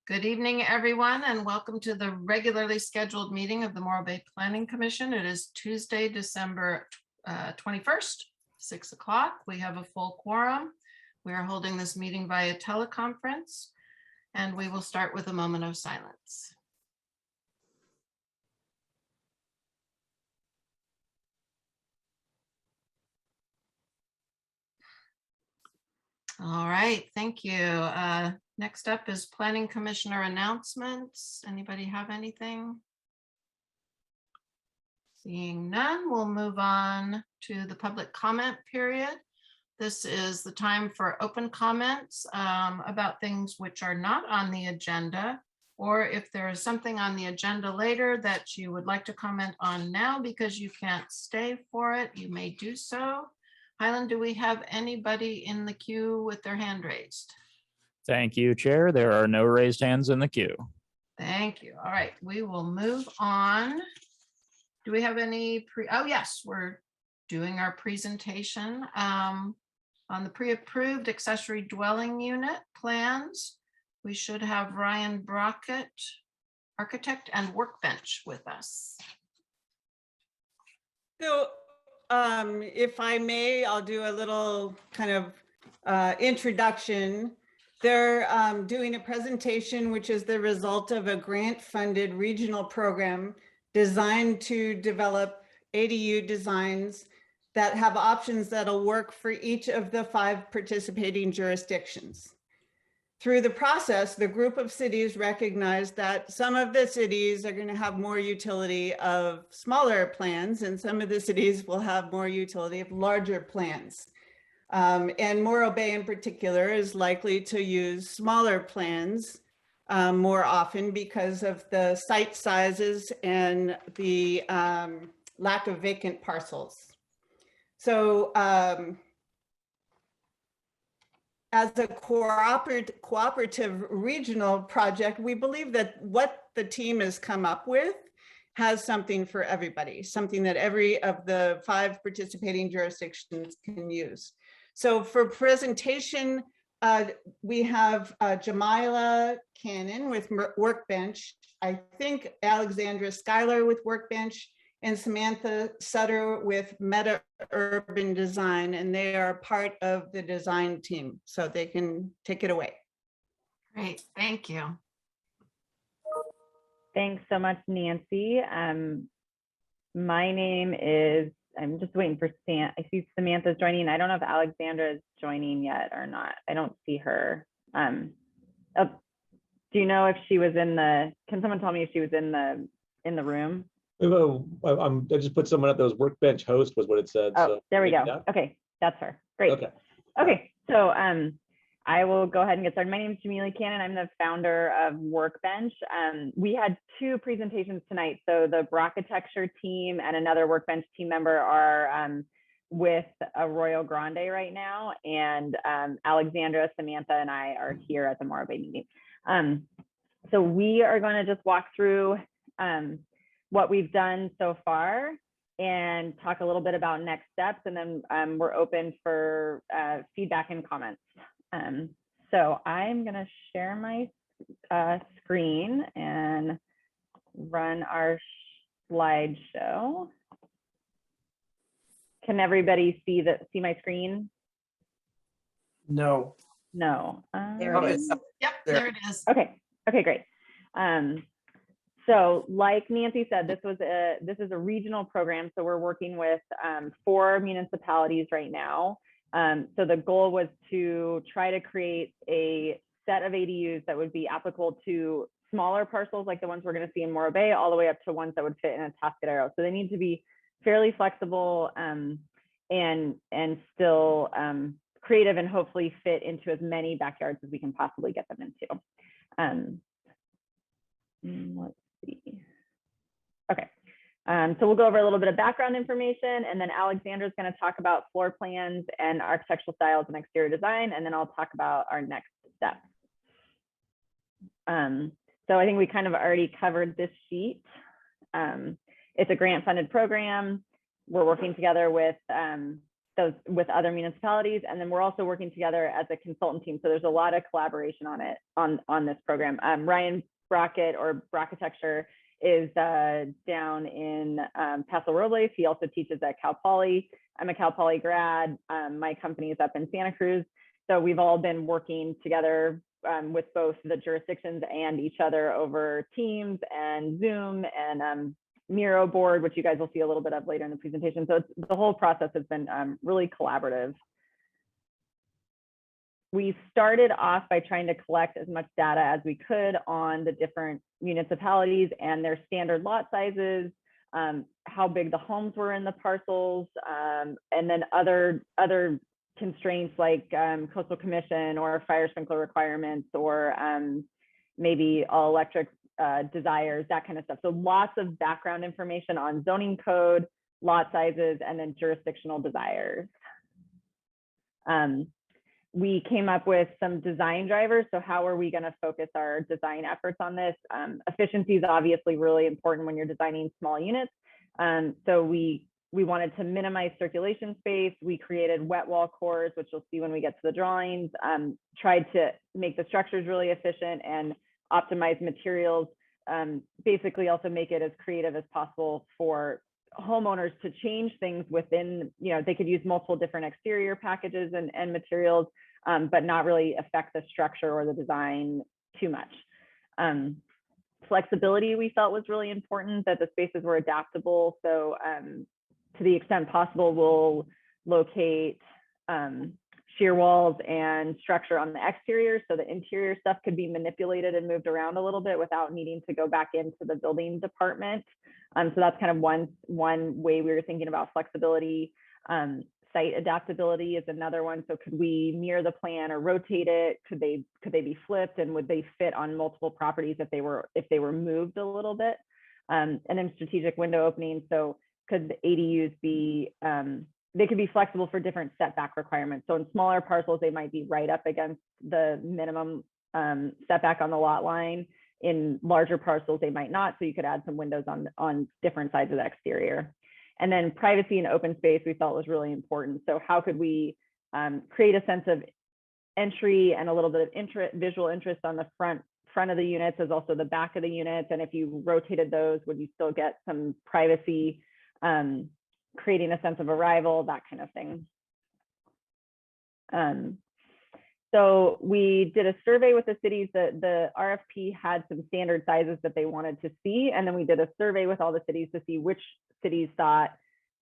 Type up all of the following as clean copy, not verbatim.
Good evening, everyone, and welcome to the regularly scheduled meeting of the Morro Bay Planning Commission. It is Tuesday, December 21st, 6 o'clock. We have a full quorum. We are holding this meeting via teleconference, and we will start with a moment of silence. All right, thank you. Next up is Planning Commissioner announcements. Anybody have anything? Seeing none, we'll move on to the public comment period. This is the time for open comments about things which are not on the agenda, or if there is something on the agenda later that you would like to comment on now because you can't stay for it, you may do so. Highland, do we have anybody in the queue with their hand raised? Thank you, Chair. There are no raised hands in the queue. Thank you. All right, we will move on. Do we have any oh yes, we're doing our presentation on the pre-approved accessory dwelling unit plans. We should have Ryan Brockett, architect and workbench with us. So if I may, I'll do a little kind of introduction. They're doing a presentation, which is the result of a grant-funded regional program designed to develop ADU designs that have options that'll work for each of the 5 participating jurisdictions. Through the process, the group of cities recognized that some of the cities are going to have more utility of smaller plans, and some of the cities will have more utility of larger plans. And Morro Bay in particular is likely to use smaller plans more often because of the site sizes and the lack of vacant parcels. So as a cooperative regional project, we believe that what the team has come up with has something for everybody, something that every of the 5 participating jurisdictions can use. So for presentation, we have Jamila Cannon with Workbench, I think Alexandra Schuyler with Workbench, and Samantha Sutter with Meta Urban Design, and they are part of the design team, so they can take it away. Great, thank you. Thanks so much, Nancy. My name is, I'm just waiting for I see Samantha's joining. I don't know if Alexandra is joining yet or not. I don't see her. Oh, do you know if she was in the, can someone tell me if she was in the room? I just put someone up that was Workbench host was what it said. Oh, so there we go. that. Okay, that's her. Great. Okay, so I will go ahead and get started. My name is Jamila Cannon. I'm the founder of Workbench. We had 2 presentations tonight. So the Brocketecture team and another Workbench team member are with Arroyo Grande right now. And Alexandra, Samantha, and I are here at the Morro Bay meeting. So we are going to just walk through what we've done so far and talk a little bit about next steps. And then we're open for feedback and comments. So I'm going to share my screen and run our slideshow. Can everybody see my screen? No. No. There it is. Yep, there it is. Okay, great. So like Nancy said, this is a regional program. So we're working with 4 municipalities right now. So the goal was to try to create a set of ADUs that would be applicable to smaller parcels like the ones we're going to see in Morro Bay, all the way up to ones that would fit in a Tascadero. So they need to be fairly flexible and still creative, and hopefully fit into as many backyards as we can possibly get them into. Let's see. Okay. So we'll go over a little bit of background information, and then Alexandra's going to talk about floor plans and architectural styles and exterior design, and then I'll talk about our next steps. So I think we kind of already covered this sheet. It's a grant-funded program. We're working together with those with other municipalities. And then we're also working together as a consultant team. So there's a lot of collaboration on it, on this program. Ryan Brockett or Brocketecture is down in Paso Robles. He also teaches at Cal Poly. I'm a Cal Poly grad. My company is up in Santa Cruz. So we've all been working together with both the jurisdictions and each other over Teams and Zoom and Miro board, which you guys will see a little bit of later in the presentation. So the whole process has been really collaborative. We started off by trying to collect as much data as we could on the different municipalities and their standard lot sizes, how big the homes were in the parcels, and then other constraints like coastal commission or fire sprinkler requirements or maybe all electric desires, that kind of stuff. So lots of background information on zoning code, lot sizes, and then jurisdictional desires. We came up with some design drivers. So how are we going to focus our design efforts on this? Efficiency is obviously really important when you're designing small units. So we wanted to minimize circulation space. We created wet wall cores, which you'll see when we get to the drawings. Tried to make the structures really efficient and optimize materials. Basically also make it as creative as possible for homeowners to change things within, they could use multiple different exterior packages and materials, but not really affect the structure or the design too much. Flexibility we felt was really important, that the spaces were adaptable. So to the extent possible, we'll locate shear walls and structure on the exterior so the interior stuff could be manipulated and moved around a little bit without needing to go back into the building department. So that's kind of one way we were thinking about flexibility. Site adaptability is another one. So could we mirror the plan or rotate it? Could they be flipped, and would they fit on multiple properties if they were moved a little bit? And then strategic window opening. So could the ADUs be they could be flexible for different setback requirements. So in smaller parcels, they might be right up against the minimum setback on the lot line. In larger parcels, they might not. So you could add some windows on different sides of the exterior. And then privacy and open space we felt was really important. So how could we create a sense of entry and a little bit of visual interest on the front of the units as also the back of the units? And if you rotated those, would you still get some privacy, creating a sense of arrival, that kind of thing. So we did a survey with the cities. The RFP had some standard sizes that they wanted to see. And then we did a survey with all the cities to see which cities thought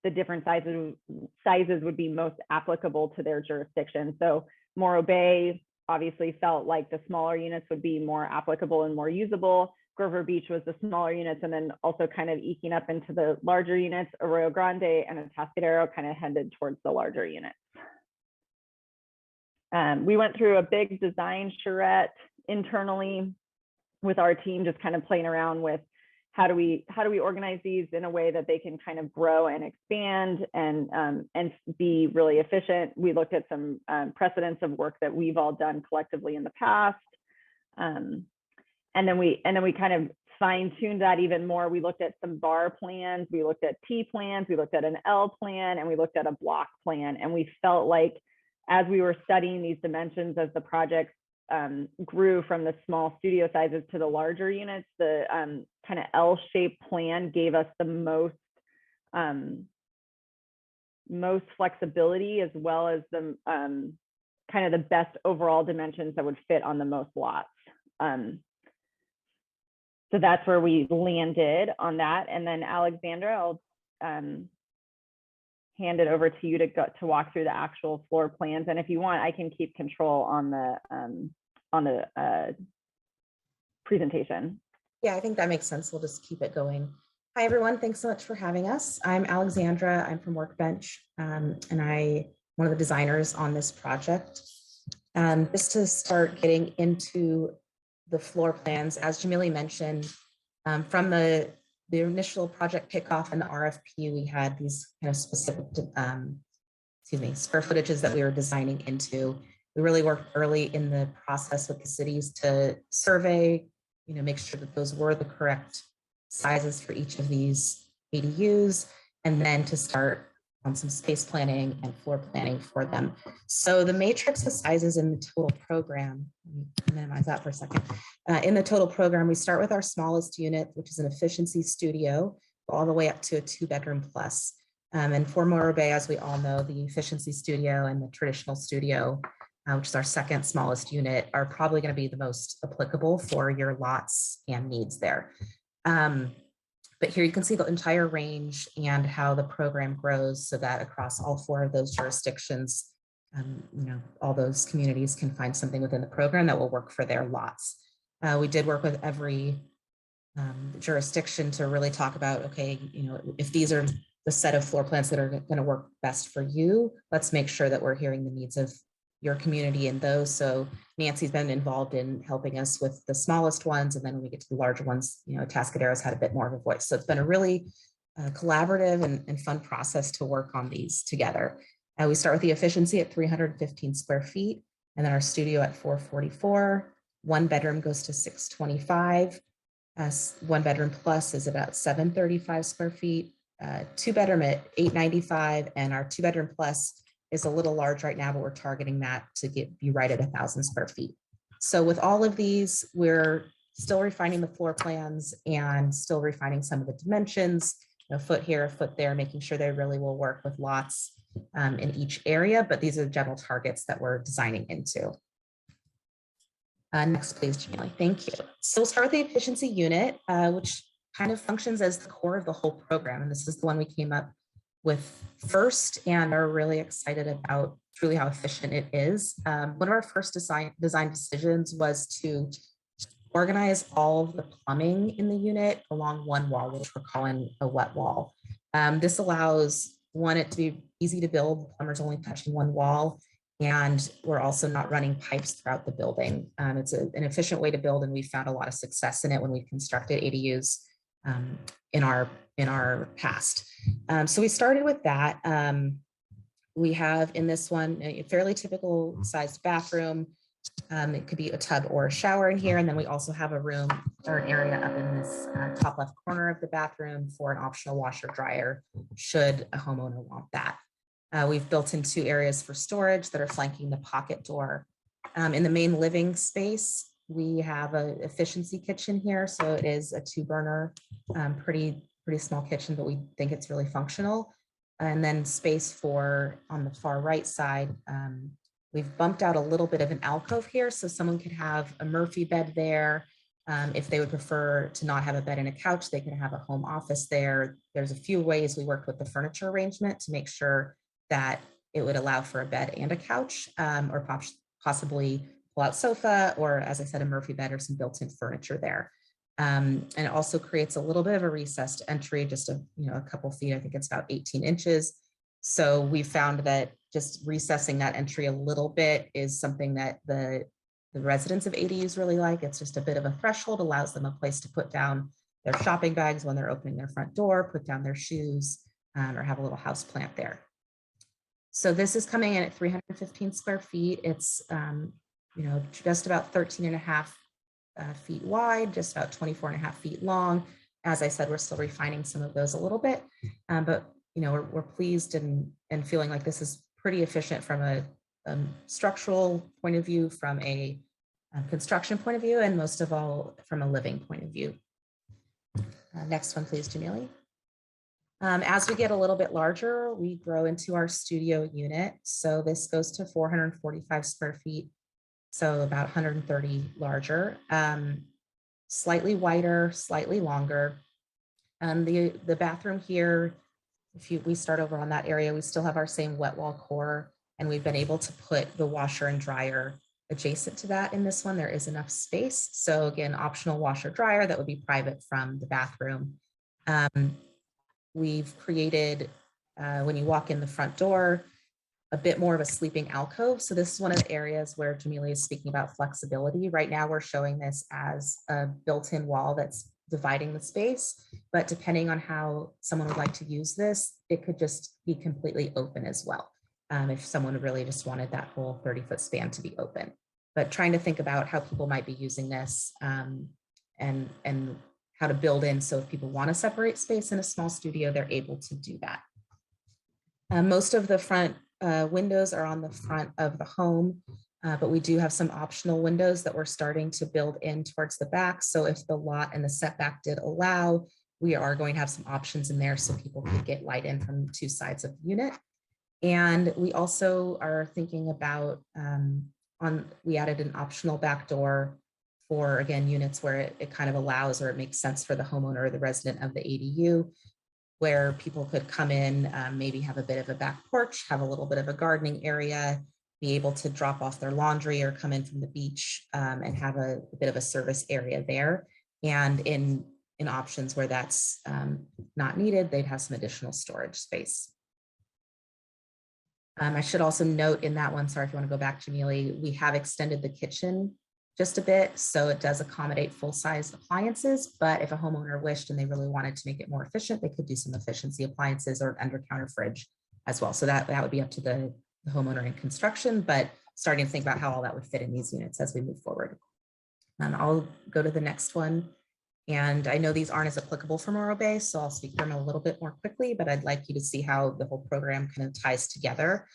the different sizes would be most applicable to their jurisdiction. So Morro Bay obviously felt like the smaller units would be more applicable and more usable. Grover Beach was the smaller units, and then also kind of eking up into the larger units. Arroyo Grande and Atascadero kind of headed towards the larger units. We went through a big design charrette internally with our team, just kind of playing around with how do we organize these in a way that they can kind of grow and expand and be really efficient. We looked at some precedents of work that we've all done collectively in the past. And then we kind of fine-tuned that even more. We looked at some bar plans, we looked at T plans, we looked at an L plan, and we looked at a block plan. And we felt like as we were studying these dimensions as the projects grew from the small studio sizes to the larger units, the kind of L-shaped plan gave us the most flexibility, as well as the kind of the best overall dimensions that would fit on the most lots. So that's where we landed on that. And then Alexandra, I'll hand it over to you to walk through the actual floor plans. And if you want, I can keep control on the presentation. Yeah, I think that makes sense. We'll just keep it going. Hi, everyone. Thanks so much for having us. I'm Alexandra. I'm from Workbench, and I'm one of the designers on this project. Just to start getting into the floor plans, as Jamili mentioned, from the initial project kickoff and the RFP, we had these kind of specific, square footages that we were designing into. We really worked early in the process with the cities to survey, make sure that those were the correct sizes for each of these ADUs, and then to start on some space planning and floor planning for them. So the matrix of sizes in the total program, let me minimize that for a second. In the total program, we start with our smallest unit, which is an efficiency studio, all the way up to a 2-bedroom plus. And for Morro Bay, as we all know, the efficiency studio and the traditional studio, which is our second smallest unit, are probably going to be the most applicable for your lots and needs there. But here you can see the entire range and how the program grows so that across all 4 of those jurisdictions, all those communities can find something within the program that will work for their lots. We did work with every jurisdiction to really talk about, okay, if these are the set of floor plans that are going to work best for you, let's make sure that we're hearing the needs of your community in those. So Nancy's been involved in helping us with the smallest ones. And then when we get to the larger ones, Atascadero's had a bit more of a voice. So it's been a really collaborative and fun process to work on these together. We start with the efficiency at 315 square feet, and then our studio at 444. 1 bedroom goes to 625. 1 bedroom plus is about 735 square feet. 2 bedroom at 895, and our 2 bedroom plus is a little large right now, but we're targeting that to be right at 1,000 square feet. So with all of these, we're still refining the floor plans and still refining some of the dimensions, a foot here, a foot there, making sure they really will work with lots in each area, but these are the general targets that we're designing into. Next, please, Jamie. Thank you. So we'll start with the efficiency unit, which kind of functions as the core of the whole program. And this is the one we came up with first and are really excited about truly how efficient it is. One of our first design decisions was to organize all of the plumbing in the unit along one wall, which we're calling a wet wall. This allows it to be easy to build. The plumber's only touching one wall, and we're also not running pipes throughout the building. It's an efficient way to build, and we found a lot of success in it when we constructed ADUs in our past. So we started with that. We have in this one a fairly typical sized bathroom. It could be a tub or a shower in here. And then we also have a room or an area up in this top left corner of the bathroom for an optional washer dryer, should a homeowner want that. We've built in 2 areas for storage that are flanking the pocket door. In the main living space, we have an efficiency kitchen here. So it is a 2-burner, pretty small kitchen, but we think it's really functional. And then space for, on the far right side, we've bumped out a little bit of an alcove here. So someone could have a Murphy bed there. If they would prefer to not have a bed and a couch, they could have a home office there. There's a few ways we worked with the furniture arrangement to make sure that it would allow for a bed and a couch, or possibly pull-out sofa, or as I said, a Murphy bed or some built-in furniture there. And it also creates a little bit of a recessed entry, just a couple feet. I think it's about 18 inches. So we found that just recessing that entry a little bit is something that the residents of ADUs really like. It's just a bit of a threshold, allows them a place to put down their shopping bags when they're opening their front door, put down their shoes, or have a little house plant there. So this is coming in at 315 square feet. It's just about 13 and a half feet wide, just about 24 and a half feet long. As I said, we're still refining some of those a little bit, but we're pleased and feeling like this is pretty efficient from a structural point of view, from a construction point of view, and most of all from a living point of view. Next one, please, Jamili. As we get a little bit larger, we grow into our studio unit. So this goes to 445 square feet. So about 130 larger, slightly wider, slightly longer. The bathroom here, we start over on that area, we still have our same wet wall core, and we've been able to put the washer and dryer adjacent to that in this one. There is enough space. So again, optional washer dryer that would be private from the bathroom. We've created, when you walk in the front door, a bit more of a sleeping alcove. So this is one of the areas where Jamili is speaking about flexibility. Right now, we're showing this as a built-in wall that's dividing the space, but depending on how someone would like to use this, it could just be completely open as well. If someone really just wanted that whole 30-foot span to be open, but trying to think about how people might be using this and how to build in. So if people want to separate space in a small studio, they're able to do that. Most of the front windows are on the front of the home, but we do have some optional windows that we're starting to build in towards the back. So if the lot and the setback did allow, we are going to have some options in there so people can get light in from 2 sides of the unit. And we also are thinking about, we added an optional back door for, again, units where it kind of allows or it makes sense for the homeowner or the resident of the ADU, where people could come in, maybe have a bit of a back porch, have a little bit of a gardening area, be able to drop off their laundry or come in from the beach and have a bit of a service area there. And in options where that's not needed, they'd have some additional storage space. I should also note in that one, sorry if you want to go back, Jamili, we have extended the kitchen just a bit, so it does accommodate full-size appliances, but if a homeowner wished and they really wanted to make it more efficient, they could do some efficiency appliances or an under-counter fridge as well. So that would be up to the homeowner in construction, but starting to think about how all that would fit in these units as we move forward. I'll go to the next one. And I know these aren't as applicable for Morro Bay, so I'll speak to them a little bit more quickly, but I'd like you to see how the whole program kind of ties together.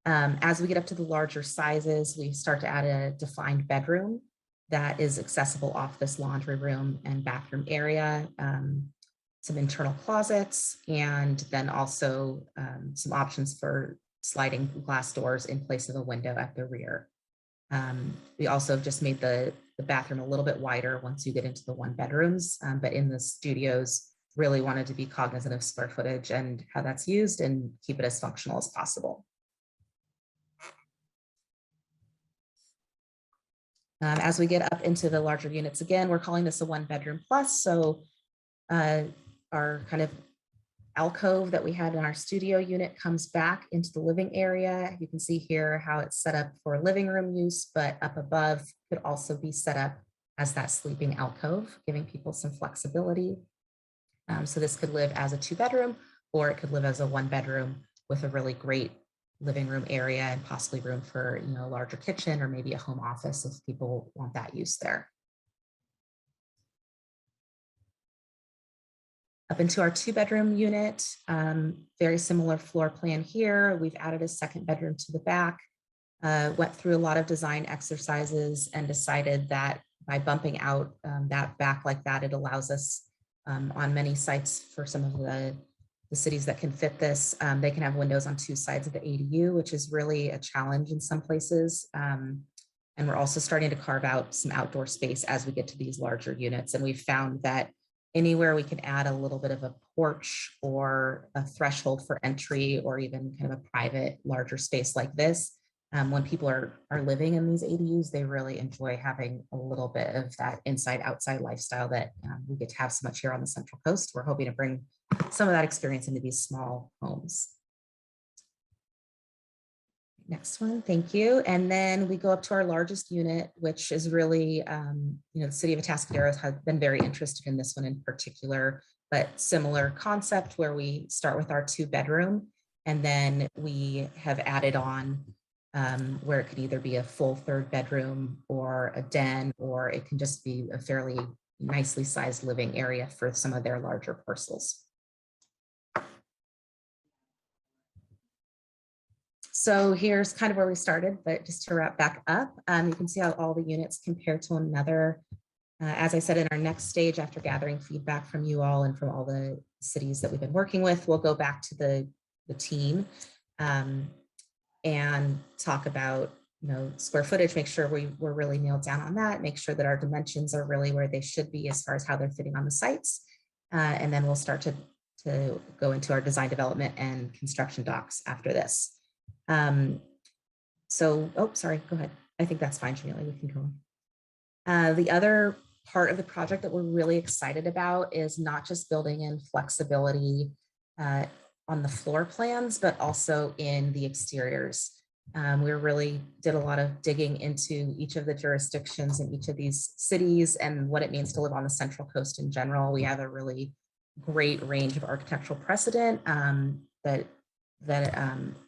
As we get up to the larger sizes, we start to add a defined bedroom that is accessible off this laundry room and bathroom area, some internal closets, and then also some options for sliding glass doors in place of a window at the rear. We also have just made the bathroom a little bit wider once you get into the 1 bedrooms, but in the studios, really wanted to be cognizant of square footage and how that's used and keep it as functional as possible. As we get up into the larger units, again, we're calling this a 1 bedroom plus. So our kind of alcove that we had in our studio unit comes back into the living area. You can see here how it's set up for living room use, but up above could also be set up as that sleeping alcove, giving people some flexibility. So this could live as a 2 bedroom, or it could live as a 1 bedroom with a really great living room area and possibly room for, you know, a larger kitchen or maybe a home office if people want that use there. Up into our 2 bedroom unit, very similar floor plan here. We've added a 2nd bedroom to the back, went through a lot of design exercises and decided that by bumping out that back like that, it allows us on many sites for some of the cities that can fit this, they can have windows on 2 sides of the ADU, which is really a challenge in some places. And we're also starting to carve out some outdoor space as we get to these larger units. And we've found that anywhere we can add a little bit of a porch or a threshold for entry, or even kind of a private larger space like this, when people are living in these ADUs, they really enjoy having a little bit of that inside outside lifestyle that we get to have so much here on the Central Coast. We're hoping to bring some of that experience into these small homes. Next one, thank you. And then we go up to our largest unit, which is really, the city of Atascadero has been very interested in this one in particular, but similar concept where we start with our 2 bedroom, and then we have added on where it could either be a full 3rd bedroom or a den, or it can just be a fairly nicely sized living area for some of their larger parcels. So here's kind of where we started, but just to wrap back up, you can see how all the units compare to one another. As I said, in our next stage, after gathering feedback from you all and from all the cities that we've been working with, we'll go back to the team and talk about, square footage, make sure we're really nailed down on that, make sure that our dimensions are really where they should be as far as how they're fitting on the sites. And then we'll start to go into our design development and construction docs after this. Sorry, go ahead. I think that's fine, Jamila, we can go on. The other part of the project that we're really excited about is not just building in flexibility on the floor plans, but also in the exteriors. We really did a lot of digging into each of the jurisdictions in each of these cities and what it means to live on the Central Coast in general. We have a really great range of architectural precedent that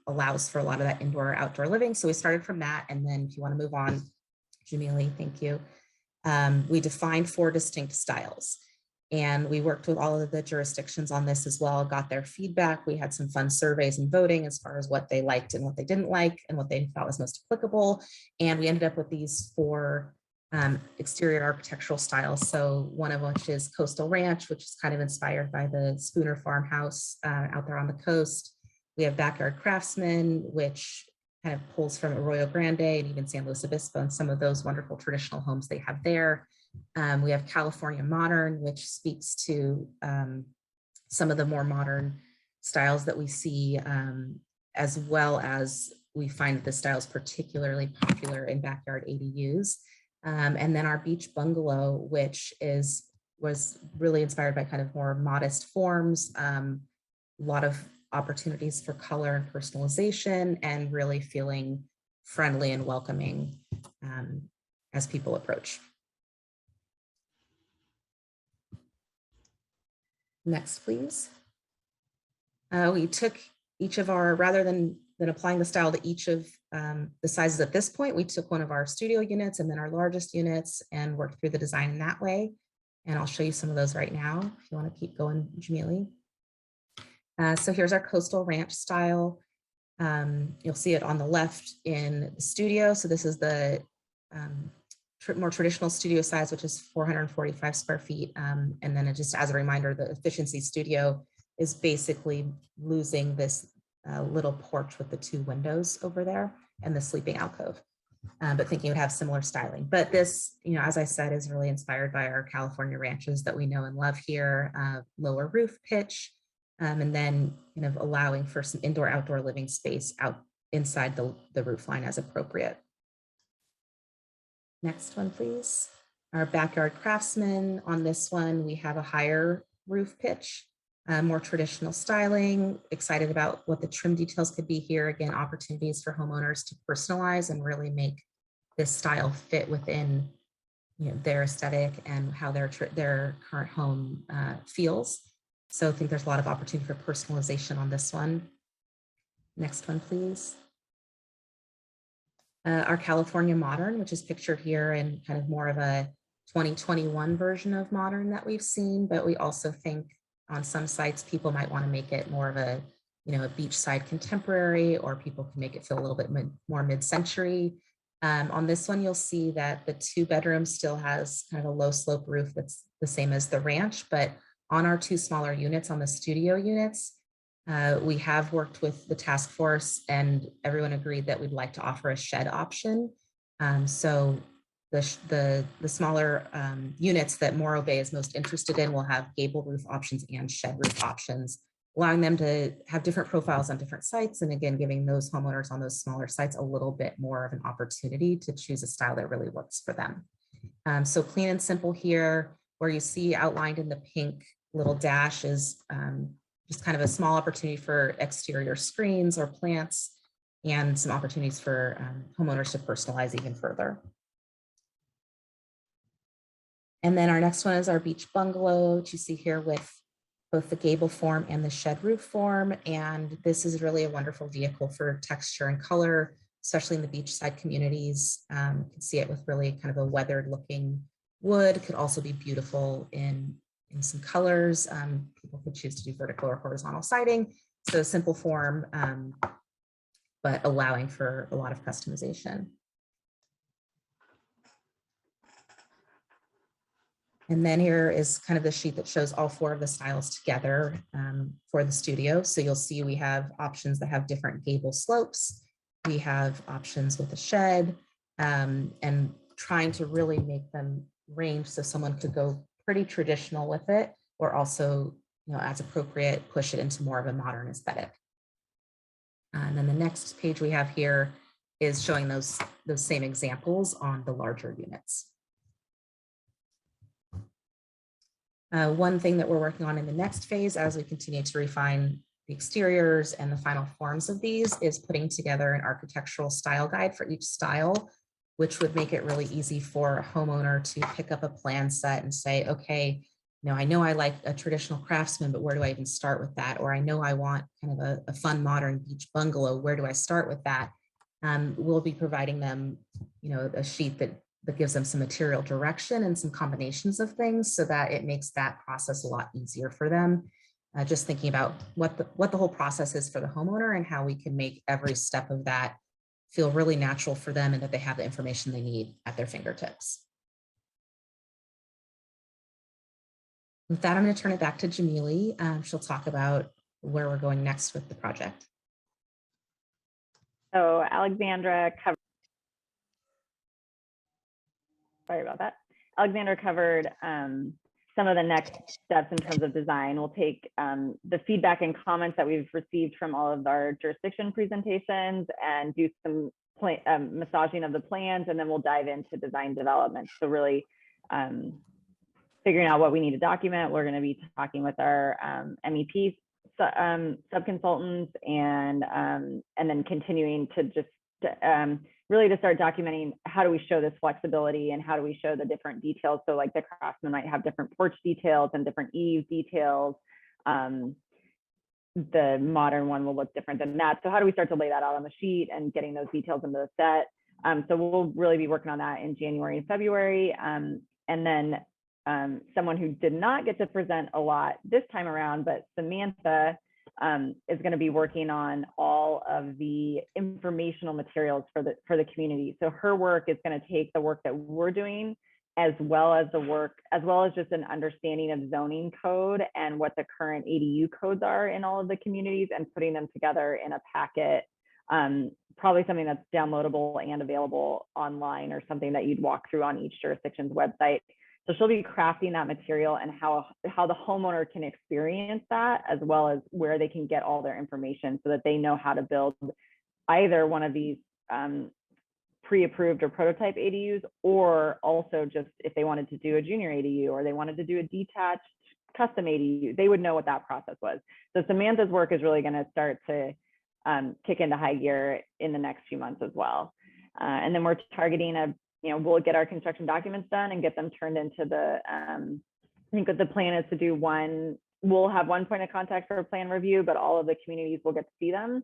allows for a lot of that indoor outdoor living. So we started from that. And then if you want to move on, Jamili, thank you. We defined 4 distinct styles. And we worked with all of the jurisdictions on this as well, got their feedback. We had some fun surveys and voting as far as what they liked and what they didn't like and what they thought was most applicable. And we ended up with these 4 exterior architectural styles. So one of which is Coastal Ranch, which is kind of inspired by the Spooner farmhouse out there on the coast. We have Backyard Craftsman, which kind of pulls from Arroyo Grande and even San Luis Obispo and some of those wonderful traditional homes they have there. We have California Modern, which speaks to some of the more modern styles that we see, as well as we find that the style is particularly popular in backyard ADUs. And then our Beach Bungalow, which was really inspired by kind of more modest forms, a lot of opportunities for color and personalization, and really feeling friendly and welcoming as people approach. Next, please. We took each of our, rather than applying the style to each of the sizes at this point, we took one of our studio units and then our largest units and worked through the design in that way. And I'll show you some of those right now if you want to keep going, Jamili. So here's our Coastal Ranch style. You'll see it on the left in the studio. So this is the more traditional studio size, which is 445 square feet. And then just as a reminder, the efficiency studio is basically losing this little porch with the 2 windows over there and the sleeping alcove, but thinking it would have similar styling. But this, as I said, is really inspired by our California ranches that we know and love here, lower roof pitch, and then kind of allowing for some indoor-outdoor living space out inside the roof line as appropriate. Next one, please. Our Backyard Craftsman. On this one, we have a higher roof pitch, more traditional styling, excited about what the trim details could be here. Again, opportunities for homeowners to personalize and really make this style fit within their aesthetic and how their current home feels. So I think there's a lot of opportunity for personalization on this one. Next one, please. Our California Modern, which is pictured here in kind of more of a 2021 version of Modern that we've seen, but we also think on some sites, people might want to make it more of a, a beachside contemporary, or people can make it feel a little bit more mid-century. On this one, you'll see that the 2 bedrooms still has kind of a low slope roof that's the same as the ranch, but on our 2 smaller units, on the studio units, we have worked with the task force and everyone agreed that we'd like to offer a shed option. So the smaller units that Morro Bay is most interested in will have gable roof options and shed roof options, allowing them to have different profiles on different sites. And again, giving those homeowners on those smaller sites a little bit more of an opportunity to choose a style that really works for them. So clean and simple here, where you see outlined in the pink little dash is just kind of a small opportunity for exterior screens or plants, and some opportunities for homeowners to personalize even further. And then our next one is our Beach Bungalow, which you see here with both the gable form and the shed roof form. And this is really a wonderful vehicle for texture and color, especially in the beachside communities. You can see it with really kind of a weathered looking wood. It could also be beautiful in some colors. People could choose to do vertical or horizontal siding. So simple form, but allowing for a lot of customization. And then here is kind of the sheet that shows all 4 of the styles together for the studio. So you'll see we have options that have different gable slopes. We have options with a shed, and trying to really make them range so someone could go pretty traditional with it, or also, as appropriate, push it into more of a modern aesthetic. And then the next page we have here is showing those same examples on the larger units. One thing that we're working on in the next phase, as we continue to refine the exteriors and the final forms of these, is putting together an architectural style guide for each style, which would make it really easy for a homeowner to pick up a plan set and say, okay, I know I like a traditional craftsman, but where do I even start with that? Or I know I want kind of a fun modern beach bungalow. Where do I start with that? We'll be providing them, a sheet that but gives them some material direction and some combinations of things so that it makes that process a lot easier for them. Just thinking about what the whole process is for the homeowner and how we can make every step of that feel really natural for them and that they have the information they need at their fingertips. With that, I'm going to turn it back to Jamili. She'll talk about where we're going next with the project. So Alexandra covered, sorry about that. Alexandra covered some of the next steps in terms of design. We'll take the feedback and comments that we've received from all of our jurisdiction presentations and do some massaging of the plans, and then we'll dive into design development. So really figuring out what we need to document. We're going to be talking with our MEP sub-consultants and then continuing to just really to start documenting how do we show this flexibility and how do we show the different details. So like the craftsman might have different porch details and different eaves details. The modern one will look different than that. So how do we start to lay that out on the sheet and getting those details into the set? So we'll really be working on that in January and February. And then someone who did not get to present a lot this time around, but Samantha is going to be working on all of the informational materials for the community. So her work is going to take the work that we're doing as well as just an understanding of zoning code and what the current ADU codes are in all of the communities and putting them together in a packet, probably something that's downloadable and available online or something that you'd walk through on each jurisdiction's website. So she'll be crafting that material and how the homeowner can experience that, as well as where they can get all their information so that they know how to build either one of these pre-approved or prototype ADUs, or also just if they wanted to do a junior ADU or they wanted to do a detached custom ADU, they would know what that process was. So Samantha's work is really going to start to kick into high gear in the next few months as well. And then we're targeting we'll get our construction documents done and get them turned into the, I think what the plan is to do we'll have one point of contact for a plan review, but all of the communities will get to see them.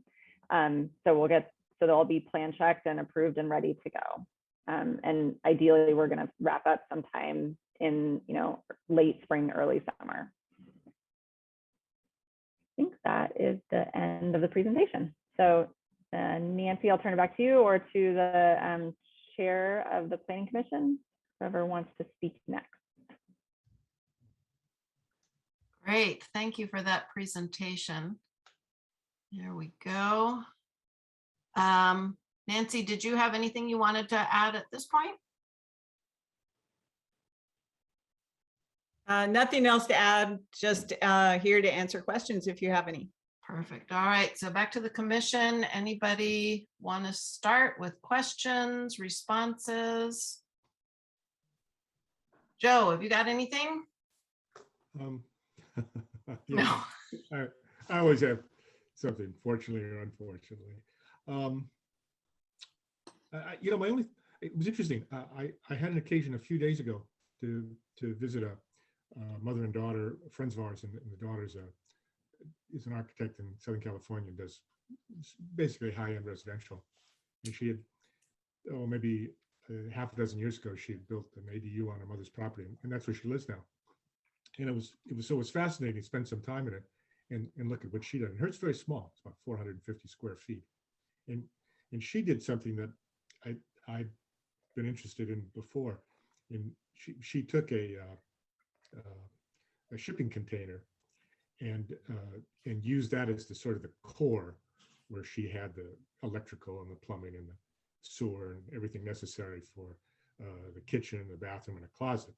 So they'll be plan checked and approved and ready to go. And ideally we're gonna wrap up sometime in, late spring, early summer. I think that is the end of the presentation. So Nancy, I'll turn it back to you or to the chair of the Planning Commission, whoever wants to speak next. Great, thank you for that presentation. There we go. Nancy, did you have anything you wanted to add at this point? Nothing else to add, just here to answer questions if you have any. Perfect. All right, so back to the commission. Anybody want to start with questions, responses? Joe, have you got anything? No. I always have something, fortunately or unfortunately. It was interesting. I had an occasion a few days ago to visit a mother and daughter, friends of ours, and the daughter's is an architect in Southern California and does basically high-end residential. And she had, maybe half a dozen years ago, she had built an ADU on her mother's property, and that's where she lives now. And it was fascinating to spend some time in it and look at what she did. And hers is very small; it's about 450 square feet. And she did something that I'd been interested in before. And she took a shipping container and used that as the sort of the core, where she had the electrical and the plumbing and the sewer and everything necessary for the kitchen, the bathroom, and a closet.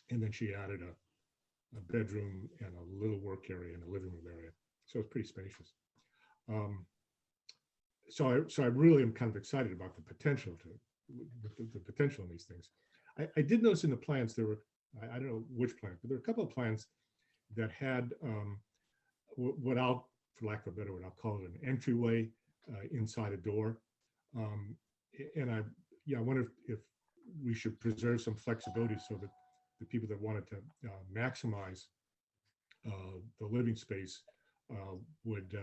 And then she added a bedroom and a little work area and a living room area. So it's pretty spacious. So I really am kind of excited about the potential the potential in these things. I did notice in the plans there were, I don't know which plan, but there were a couple of plans that had what I'll, for lack of a better word, I'll call it an entryway inside a door. And I wonder if we should preserve some flexibility so that the people that wanted to maximize the living space would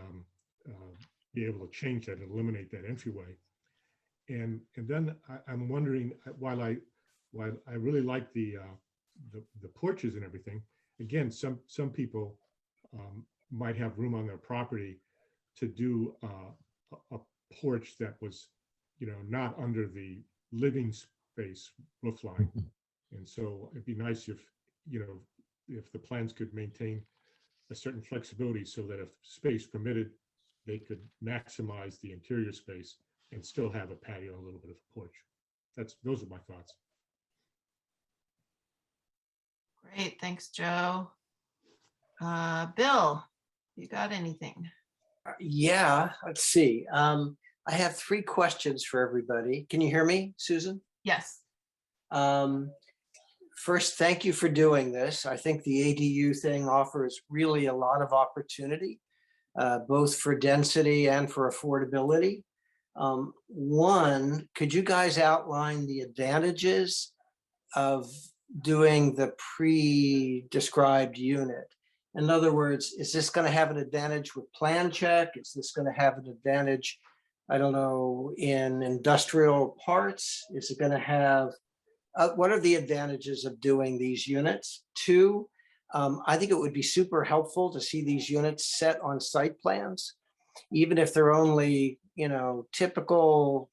be able to change that and eliminate that entryway. And then I'm wondering, while I really like the porches and everything, again, some people might have room on their property to do a porch that was, not under the living space roof line. And so it'd be nice if, if the plans could maintain a certain flexibility so that if space permitted, they could maximize the interior space and still have a patio, a little bit of a porch. Those are my thoughts. Great, thanks, Joe. Bill, you got anything? Yeah, let's see. I have 3 questions for everybody. Can you hear me, Susan? Yes. First, thank you for doing this. I think the ADU thing offers really a lot of opportunity, both for density and for affordability. One, could you guys outline the advantages of doing the pre-described unit? In other words, is this going to have an advantage with plan check? Is this going to have an advantage, I don't know, in industrial parts? Is it going to have, what are the advantages of doing these units? 2, I think it would be super helpful to see these units set on site plans, even if they're only, typical.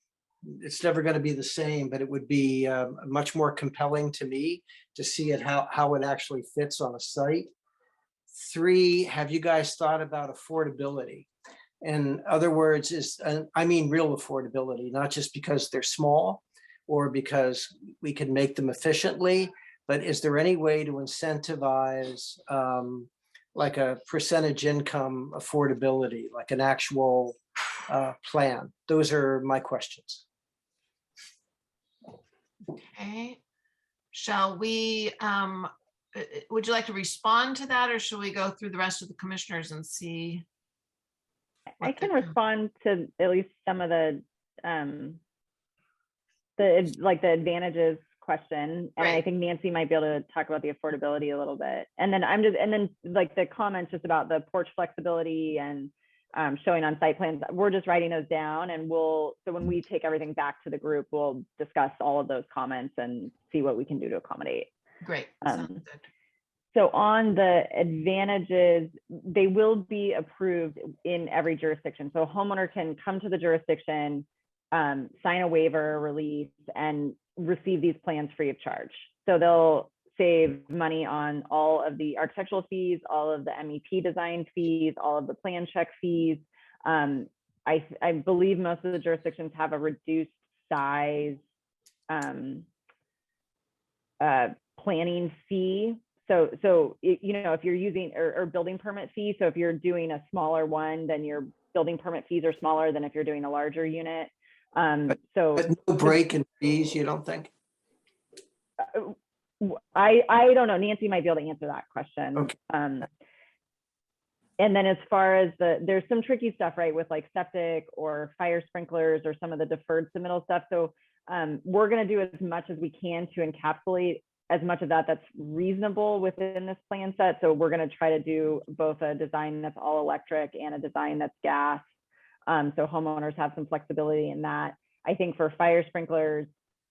It's never going to be the same, but it would be much more compelling to me to see it how it actually fits on a site. 3, have you guys thought about affordability? In other words, I mean real affordability, not just because they're small or because we can make them efficiently, but is there any way to incentivize like a percentage income affordability, like an actual plan? Those are my questions. Okay. Shall we, would you like to respond to that, or should we go through the rest of the commissioners and see? I can respond to at least some of the advantages question, and I think Nancy might be able to talk about the affordability a little bit. And then like the comments just about the porch flexibility and showing on site plans, we're just writing those down, and so when we take everything back to the group, we'll discuss all of those comments and see what we can do to accommodate. Great. Sounds good. So on the advantages, they will be approved in every jurisdiction. So a homeowner can come to the jurisdiction, sign a waiver, release, and receive these plans free of charge. So they'll save money on all of the architectural fees, all of the MEP design fees, all of the plan check fees. I believe most of the jurisdictions have a reduced size planning fee. So if you're using or building permit fee, so if you're doing a smaller one, then your building permit fees are smaller than if you're doing a larger unit. But no break in fees, you don't think? I don't know. Nancy might be able to answer that question. Okay. And then as far as there's some tricky stuff, right, with like septic or fire sprinklers or some of the deferred submittal stuff. So we're going to do as much as we can to encapsulate as much of that's reasonable within this plan set. So we're going to try to do both a design that's all electric and a design that's gas. So homeowners have some flexibility in that. I think for fire sprinklers,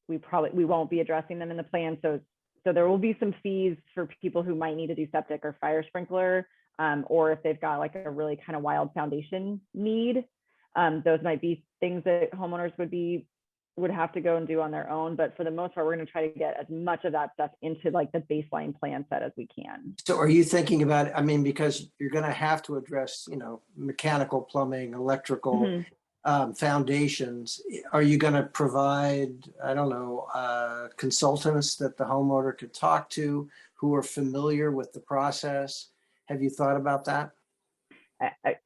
we won't be addressing them in the plan. So there will be some fees for people who might need to do septic or fire sprinkler, or if they've got like a really kind of wild foundation need. Those might be things that homeowners would have to go and do on their own. But for the most part, we're going to try to get as much of that stuff into like the baseline plan set as we can. So are you thinking about, I mean, because you're going to have to address, mechanical, plumbing, electrical, foundations. Are you going to provide, I don't know, consultants that the homeowner could talk to who are familiar with the process? Have you thought about that?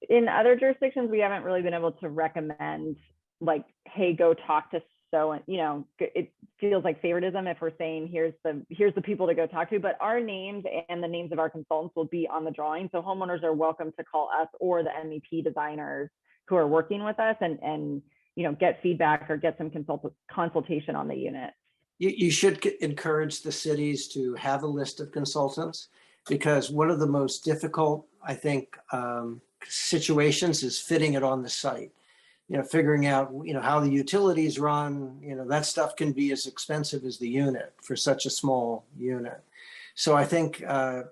In other jurisdictions, we haven't really been able to recommend like, hey, go talk to it feels like favoritism if we're saying here's the people to go talk to, but our names and the names of our consultants will be on the drawing. So homeowners are welcome to call us or the MEP designers who are working with us and get feedback or get some consultation on the unit. You should encourage the cities to have a list of consultants, because one of the most difficult, I think, situations is fitting it on the site. figuring out, how the utilities run, that stuff can be as expensive as the unit for such a small unit. So I think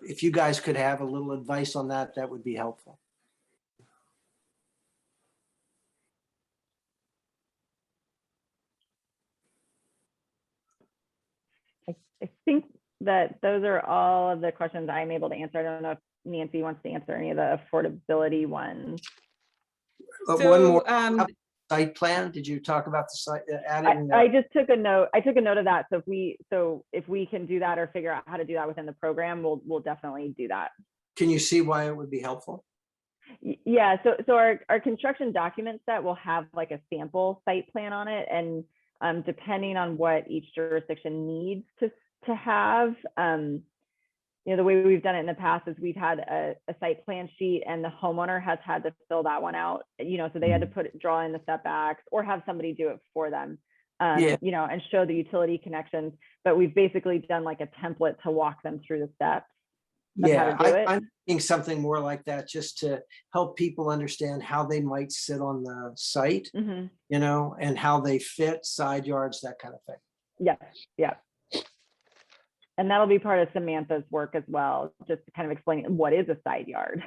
if you guys could have a little advice on that, that would be helpful. I think that those are all of the questions I'm able to answer. I don't know if Nancy wants to answer any of the affordability ones. But So, one more site plan. Did you talk about the site adding? I just took a note. I took a note of that. So if we can do that or figure out how to do that within the program, we'll definitely do that. Can you see why it would be helpful? Yeah. So our construction document set will have like a sample site plan on it, and depending on what each jurisdiction needs to have, the way we've done it in the past is we've had a site plan sheet, and the homeowner has had to fill that one out, so they had to draw in the setbacks or have somebody do it for them, and show the utility connections. But we've basically done like a template to walk them through the steps. Yeah, I'm thinking something more like that, just to help people understand how they might sit on the site, and how they fit, side yards, that kind of thing. Yeah. And that'll be part of Samantha's work as well, just to kind of explain what is a side yard.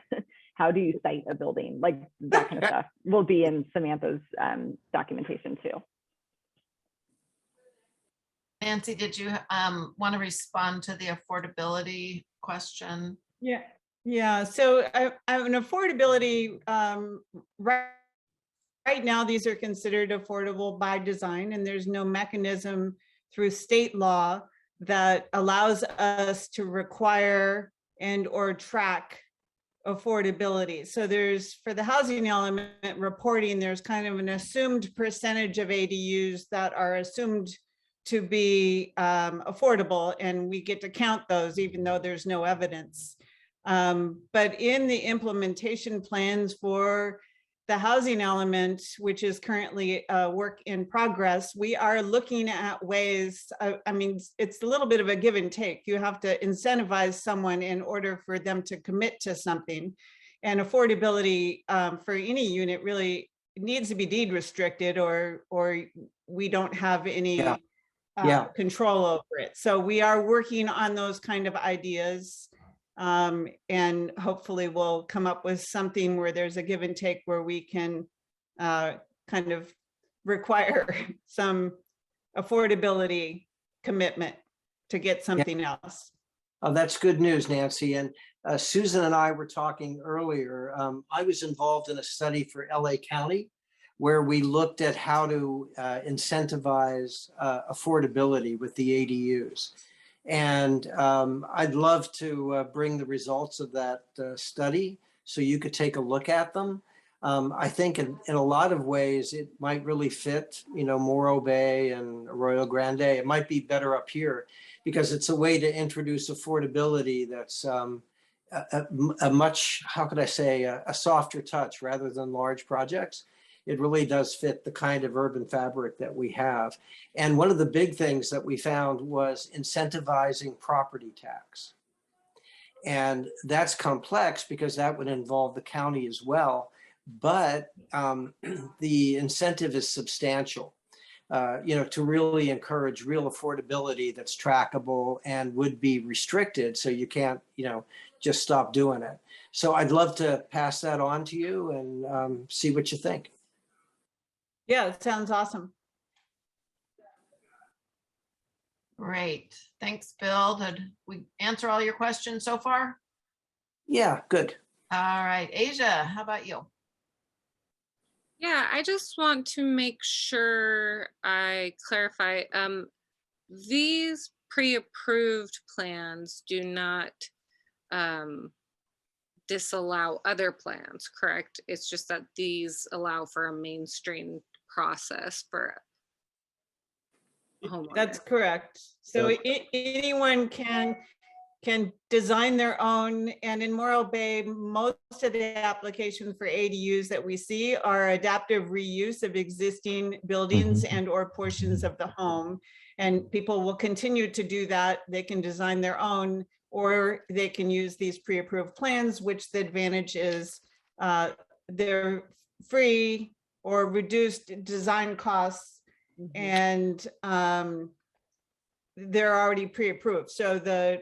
How do you site a building? Like that kind of stuff will be in Samantha's documentation too. Nancy, did you want to respond to the affordability question? Yeah. So an affordability, right now, these are considered affordable by design, and there's no mechanism through state law that allows us to require and or track affordability. So there's, for the housing element reporting, there's kind of an assumed percentage of ADUs that are assumed to be affordable, and we get to count those even though there's no evidence. But in the implementation plans for the housing element, which is currently a work in progress, we are looking at ways, it's a little bit of a give and take. You have to incentivize someone in order for them to commit to something. And affordability for any unit really needs to be deed restricted, or we don't have any control over it. So we are working on those kind of ideas. And hopefully we'll come up with something where there's a give and take, where we can kind of require some affordability commitment to get something else. Oh, that's good news, Nancy. And Susan and I were talking earlier. I was involved in a study for LA County where we looked at how to incentivize affordability with the ADUs. And I'd love to bring the results of that study so you could take a look at them. I think in a lot of ways it might really fit, Morro Bay and Arroyo Grande. It might be better up here because it's a way to introduce affordability that's a much, how could I say, a softer touch rather than large projects. It really does fit the kind of urban fabric that we have. And one of the big things that we found was incentivizing property tax. And that's complex because that would involve the county as well. But the incentive is substantial, to really encourage real affordability that's trackable and would be restricted. So you can't, just stop doing it. So I'd love to pass that on to you and see what you think. Yeah, it sounds awesome. Great. Thanks, Bill. Did we answer all your questions so far? Yeah, good. All right. Asia, how about you? Yeah, I just want to make sure I clarify. These pre-approved plans do not disallow other plans, correct? It's just that these allow for a mainstream process for homeowners. That's correct. So anyone can design their own, and in Morro Bay, most of the applications for ADUs that we see are adaptive reuse of existing buildings and or portions of the home. And people will continue to do that. They can design their own, or they can use these pre-approved plans, which the advantage is they're free, or reduced design costs, and they're already pre-approved. So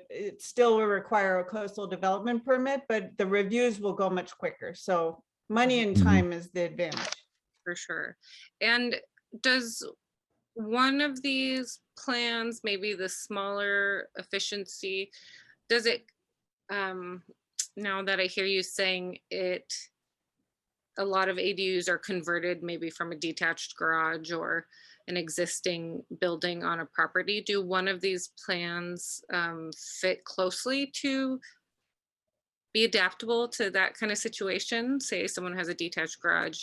it still will require a coastal development permit, but the reviews will go much quicker. So money and time is the advantage. For sure. And does one of these plans, maybe the smaller efficiency, does it, now that I hear you saying it, a lot of ADUs are converted maybe from a detached garage or an existing building on a property. Do one of these plans fit closely to be adaptable to that kind of situation? Say someone has a detached garage,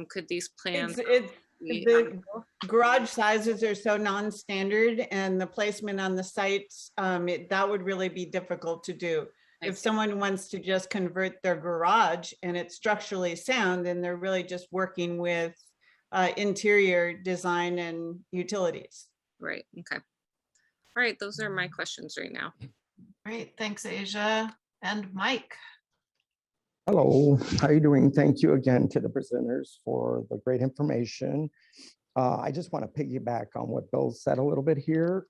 could these plans be The garage sizes are so non-standard, and the placement on the sites, that would really be difficult to do. I If see. someone wants to just convert their garage and it's structurally sound, then they're really just working with interior design and utilities. Right, okay. All right, those are my questions right now. Great, thanks, Asia. And Mike. Hello, how are you doing? Thank you again to the presenters for the great information. I just want to piggyback on what Bill said a little bit here,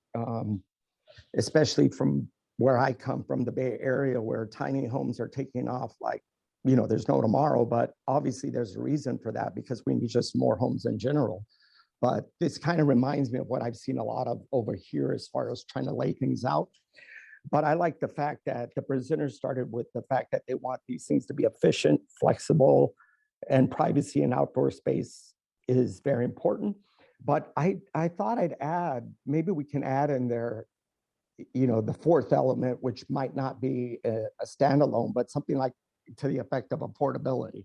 especially from where I come from, the Bay Area, where tiny homes are taking off like, you know, there's no tomorrow, but obviously there's a reason for that because we need just more homes in general. But this kind of reminds me of what I've seen a lot of over here as far as trying to lay things out. But I like the fact that the presenters started with the fact that they want these things to be efficient, flexible, and privacy and outdoor space is very important. But I thought I'd add, maybe we can add in there, you know, the fourth element, which might not be a standalone, but something like to the effect of affordability.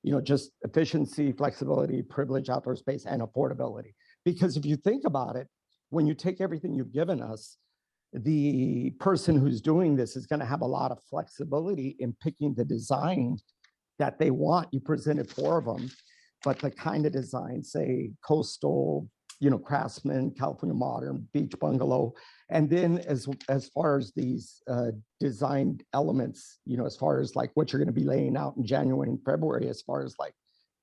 You know, just efficiency, flexibility, privilege, outdoor space, and affordability. Because if you think about it, when you take everything you've given us, the person who's doing this is going to have a lot of flexibility in picking the design that they want. You presented 4 of them, but the kind of design, say coastal, you know, Craftsman, California Modern, Beach Bungalow, and then as far as these design elements, you know, as far as like what you're going to be laying out in January and February, as far as like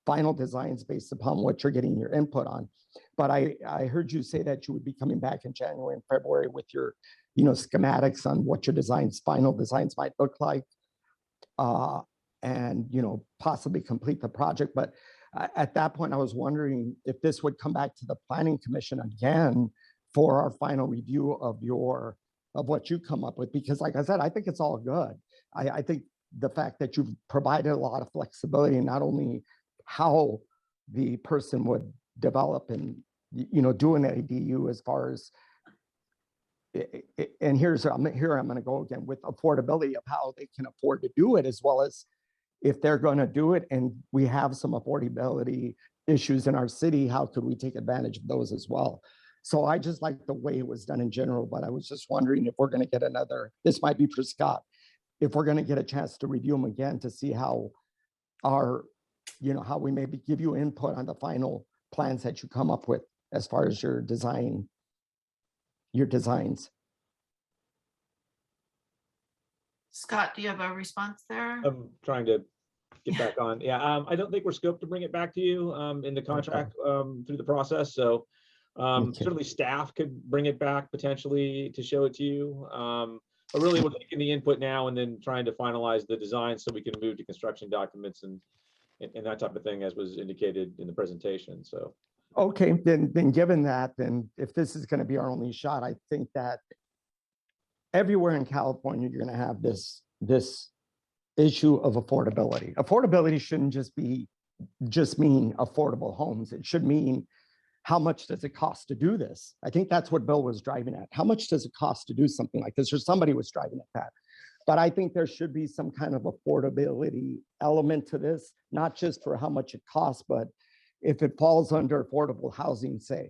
final designs based upon what you're getting your input on. But I heard you say that you would be coming back in January and February with your, you know, schematics on what your designs, final designs might look like, and, you know, possibly complete the project. But at that point, I was wondering if this would come back to the Planning Commission again for our final review of what you come up with, because like I said, I think it's all good. I think the fact that you've provided a lot of flexibility, not only how the person would develop and, you know, do an ADU as far as, and here I'm going to go again with affordability of how they can afford to do it, as well as if they're going to do it and we have some affordability issues in our city, how could we take advantage of those as well? So I just like the way it was done in general, but I was just wondering if we're going to get another, this might be for Scott, if we're going to get a chance to review them again to see how our, you know, how we maybe give you input on the final plans that you come up with as far as your designs. Scott, do you have a response there? I'm trying to get back on. Yeah, I don't think we're scoped to bring it back to you in the contract through the process. So certainly staff could bring it back potentially to show it to you. But really we're taking the input now and then trying to finalize the design so we can move to construction documents and that type of thing, as was indicated in the presentation. So okay, then given that, then if this is going to be our only shot, I think that everywhere in California, you're going to have this issue of affordability. Affordability shouldn't just mean affordable homes. It should mean how much does it cost to do this? I think that's what Bill was driving at. How much does it cost to do something like this? Or somebody was driving at that. But I think there should be some kind of affordability element to this, not just for how much it costs, but if it falls under affordable housing, say.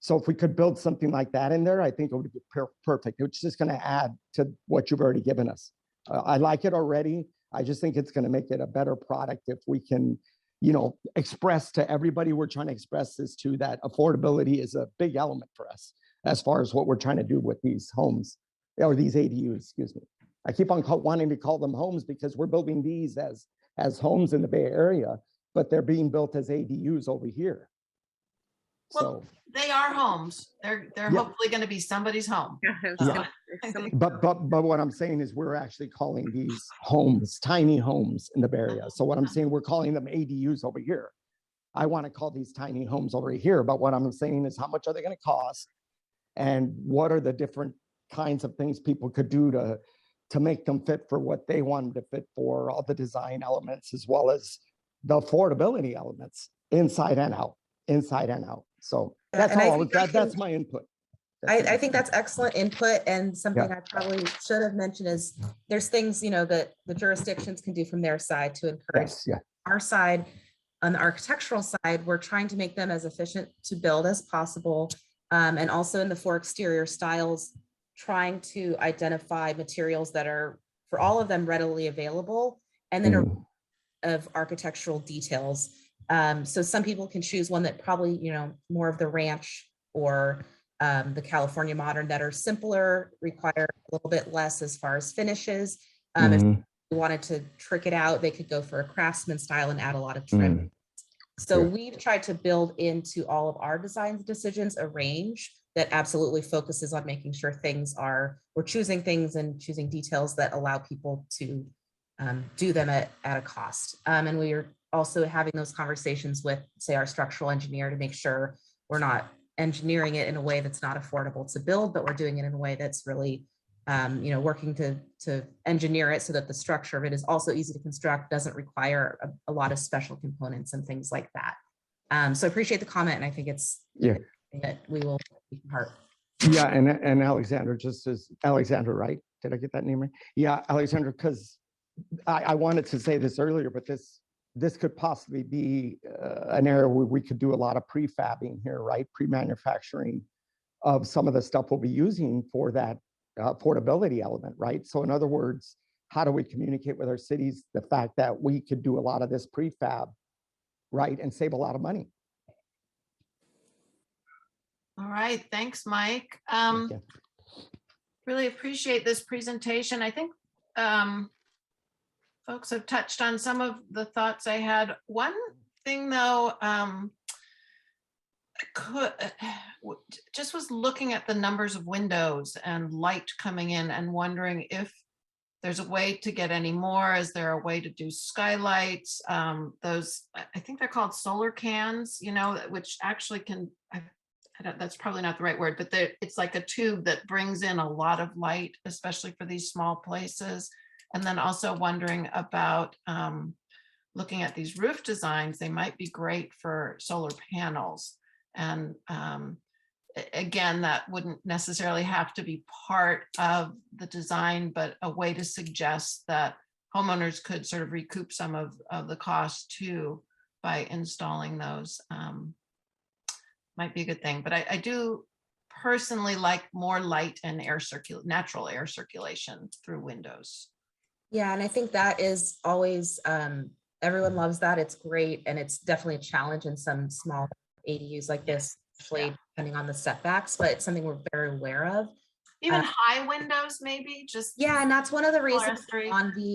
So if we could build something like that in there, I think it would be perfect. It's just going to add to what you've already given us. I like it already. I just think it's going to make it a better product if we can, you know, express to everybody we're trying to express this to, that affordability is a big element for us as far as what we're trying to do with these homes, or these ADUs, excuse me. I keep on wanting to call them homes because we're building these as homes in the Bay Area. but they're being built as ADUs over here. Well, So, they are homes. They're Yeah. hopefully going to be somebody's home. Yeah, I was Yeah. gonna say, someone- but what I'm saying is we're actually calling these homes, tiny homes in the Bay Area. So what I'm saying, we're calling them ADUs over here. I want to call these tiny homes over here, but what I'm saying is how much are they going to cost? And what are the different kinds of things people could do to make them fit for what they want them to fit for, all the design elements, as well as the affordability elements, inside and out. So Yeah, that's and I all, think that that's can- my input. I think that's excellent input, and something Yeah. I probably should have mentioned is there's things, that the jurisdictions can do from their side to encourage. Yes, yeah. Our side, on the architectural side, we're trying to make them as efficient to build as possible. And also in the 4 exterior styles, trying to identify materials that are, for all of them, readily available, and then Mhm. of architectural details. So some people can choose one that probably, more of the ranch or the California modern that are simpler, require a little bit less as far as finishes. If Mhm. they wanted to trick it out, they could go for a craftsman style and add a lot of trim. Mhm. So Yeah. we've tried to build into all of our design decisions a range that absolutely focuses on making sure we're choosing things and choosing details that allow people to do them at a cost. And we are also having those conversations with, say, our structural engineer to make sure we're not engineering it in a way that's not affordable to build, but we're doing it in a way that's really, working to engineer it so that the structure of it is also easy to construct, doesn't require a lot of special components and things like that. So I appreciate the comment, and I think it's Yeah. something that we will take to heart. Yeah, and Alexander, just as Alexander, right? Did I get that name right? Yeah, Alexander, because I wanted to say this earlier, but this could possibly be an area where we could do a lot of prefabbing here, right? Pre-manufacturing of some of the stuff we'll be using for that affordability element, right? So in other words, how do we communicate with our cities the fact that we could do a lot of this prefab, right, and save a lot of money? All right, thanks, Mike. Okay. Really appreciate this presentation. I think folks have touched on some of the thoughts I had. One thing though, just was looking at the numbers of windows and light coming in and wondering if there's a way to get any more. Is there a way to do skylights? Those, I think they're called solar cans, which actually that's probably not the right word, but it's like a tube that brings in a lot of light, especially for these small places. And then also wondering about looking at these roof designs, they might be great for solar panels. And again, that wouldn't necessarily have to be part of the design, but a way to suggest that homeowners could sort of recoup some of the cost too by installing those. Might be a good thing, but I do personally like more light and natural air circulation through windows. Yeah, and I think that is always, everyone loves that. It's great. And it's definitely a challenge in some small ADUs like this, especially depending on the setbacks, but it's something we're very aware of. Even high windows, maybe just. Yeah, and that's one of the reasons R3.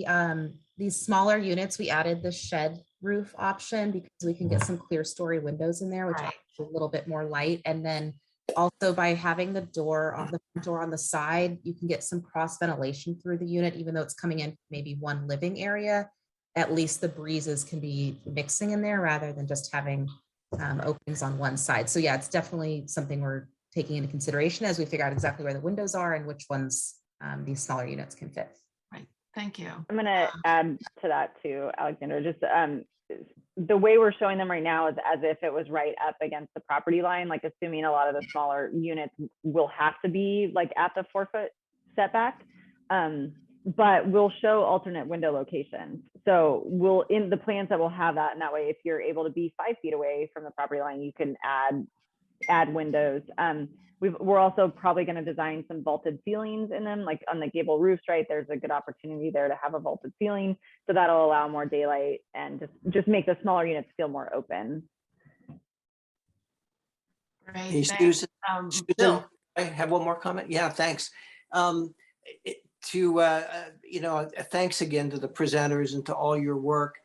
on these smaller units, we added the shed roof option because we can get some clear story windows in there, which Right. adds a little bit more light. And then also by having the door on the side, you can get some cross ventilation through the unit, even though it's coming in maybe one living area. At least the breezes can be mixing in there rather than just having openings on one side. So yeah, it's definitely something we're taking into consideration as we figure out exactly where the windows are and which ones these smaller units can fit. Right, thank you. I'm going to add to that too, Alexander. Just the way we're showing them right now is as if it was right up against the property line, like assuming a lot of the smaller units will have to be like at the 4-foot setback. But we'll show alternate window locations. So we'll, in the plans that will have that, and that way, if you're able to be 5 feet away from the property line, you can add windows. We're also probably going to design some vaulted ceilings in them, like on the gable roofs, right? There's a good opportunity there to have a vaulted ceiling. So that'll allow more daylight and just make the smaller units feel more open. Great, Hey, thanks. Susan, Bill. I have one more comment. Yeah, thanks. Thanks again to the presenters and to all your work.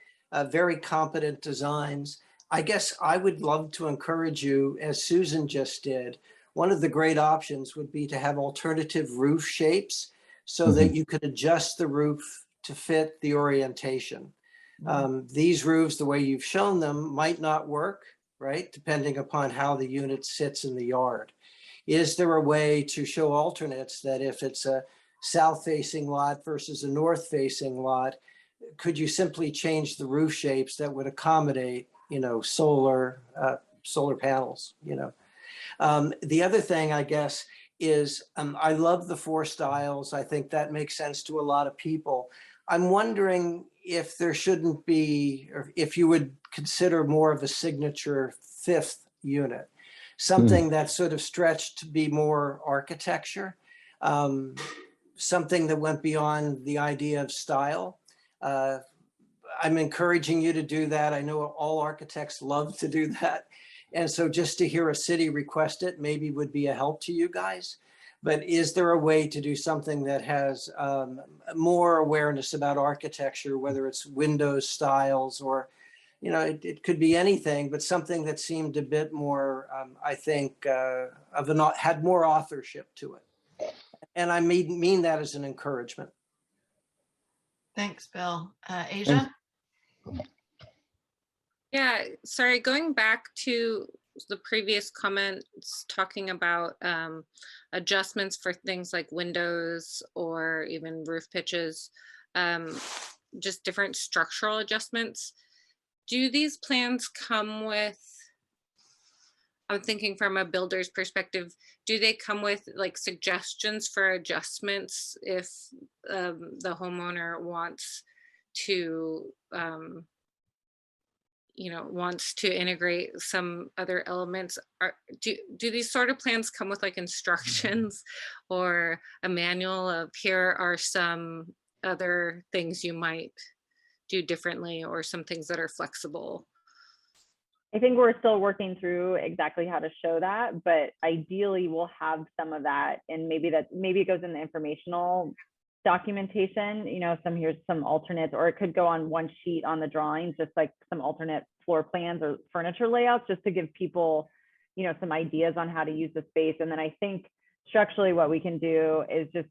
very competent designs. I guess I would love to encourage you, as Susan just did, one of the great options would be to have alternative roof shapes so that you could adjust the roof to fit the orientation. These roofs, the way you've shown them, might not work, right? Depending upon how the unit sits in the yard. Is there a way to show alternates that if it's a south-facing lot versus a north-facing lot, could you simply change the roof shapes that would accommodate, solar panels, The other thing, I guess, is I love the 4 styles. I think that makes sense to a lot of people. I'm wondering if there shouldn't be, or if you would consider more of a signature 5th unit, something that's sort of stretched to be more architecture, something that went beyond the idea of style. I'm encouraging you to do that. I know all architects love to do that. And so just to hear a city request it maybe would be a help to you guys. But is there a way to do something that has more awareness about architecture, whether it's windows styles or, it could be anything, but something that seemed a bit more, I think, had more authorship to it. And I mean that as an encouragement. Thanks, Bill. Asia? Yeah, sorry, going back to the previous comments talking about adjustments for things like windows or even roof pitches, just different structural adjustments. Do these plans come with, I'm thinking from a builder's perspective, do they come with like suggestions for adjustments if the homeowner wants to wants to integrate some other elements? Do these sort of plans come with like instructions or a manual of here are some other things you might do differently or some things that are flexible? I think we're still working through exactly how to show that, but ideally we'll have some of that, and maybe it goes in the informational documentation, here's some alternates, or it could go on one sheet on the drawings, just like some alternate floor plans or furniture layouts, just to give people, some ideas on how to use the space. And then I think structurally what we can do is just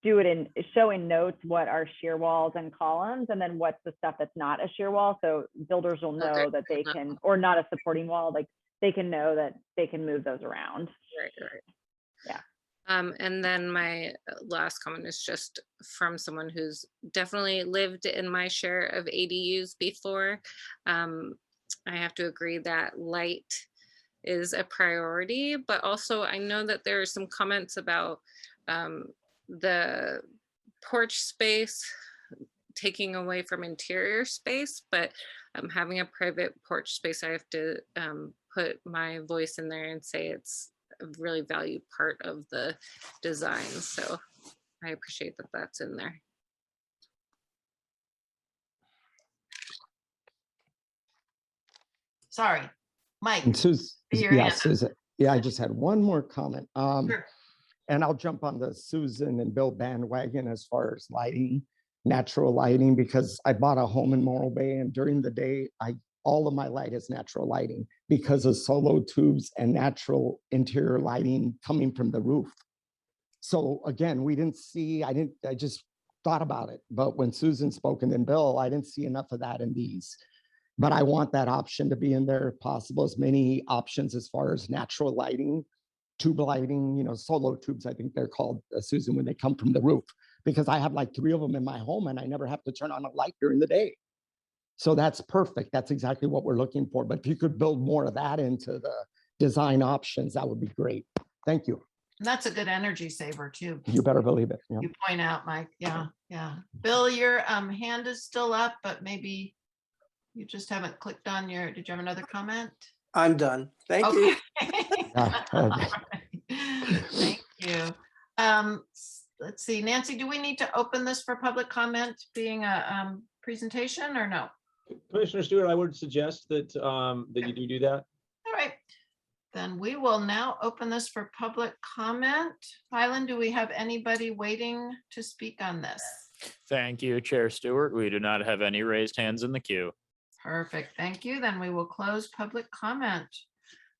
do it in show in notes what are shear walls and columns, and then what's the stuff that's not a shear wall, so builders will know that they can, or not a supporting wall, like they can know that they can move those around. Right. Yeah. And then my last comment is just from someone who's definitely lived in my share of ADUs before. I have to agree that light is a priority, but also I know that there are some comments about the porch space taking away from interior space, but having a private porch space, I have to put my voice in there and say it's a really valued part of the design. So I appreciate that that's in there. Sorry, Mike. And Susan, your yeah, hand up. Susan, yeah, I just had one more comment. Sure. And I'll jump on the Susan and Bill bandwagon as far as lighting, natural lighting, because I bought a home in Morro Bay, and during the day, all of my light is natural lighting because of solo tubes and natural interior lighting coming from the roof. So again, I just thought about it. But when Susan spoke and then Bill, I didn't see enough of that in these. But I want that option to be in there if possible, as many options as far as natural lighting, tube lighting, solo tubes, I think they're called, Susan, when they come from the roof, because I have like 3 of them in my home and I never have to turn on a light during the day. So that's perfect. That's exactly what we're looking for. But if you could build more of that into the design options, that would be great. Thank you. And that's a good energy saver too. You better believe it. Yeah. You point out, Mike. Yeah. Bill, your hand is still up, but maybe you just haven't clicked on did you have another comment? I'm done. Thank you. Thank you. Let's see, Nancy, do we need to open this for public comment being a presentation or no? Commissioner Stewart, I would suggest that that you do that. All right, then we will now open this for public comment. Hyland, do we have anybody waiting to speak on this? Thank you, Chair Stewart. We do not have any raised hands in the queue. Perfect. Thank you. Then we will close public comment.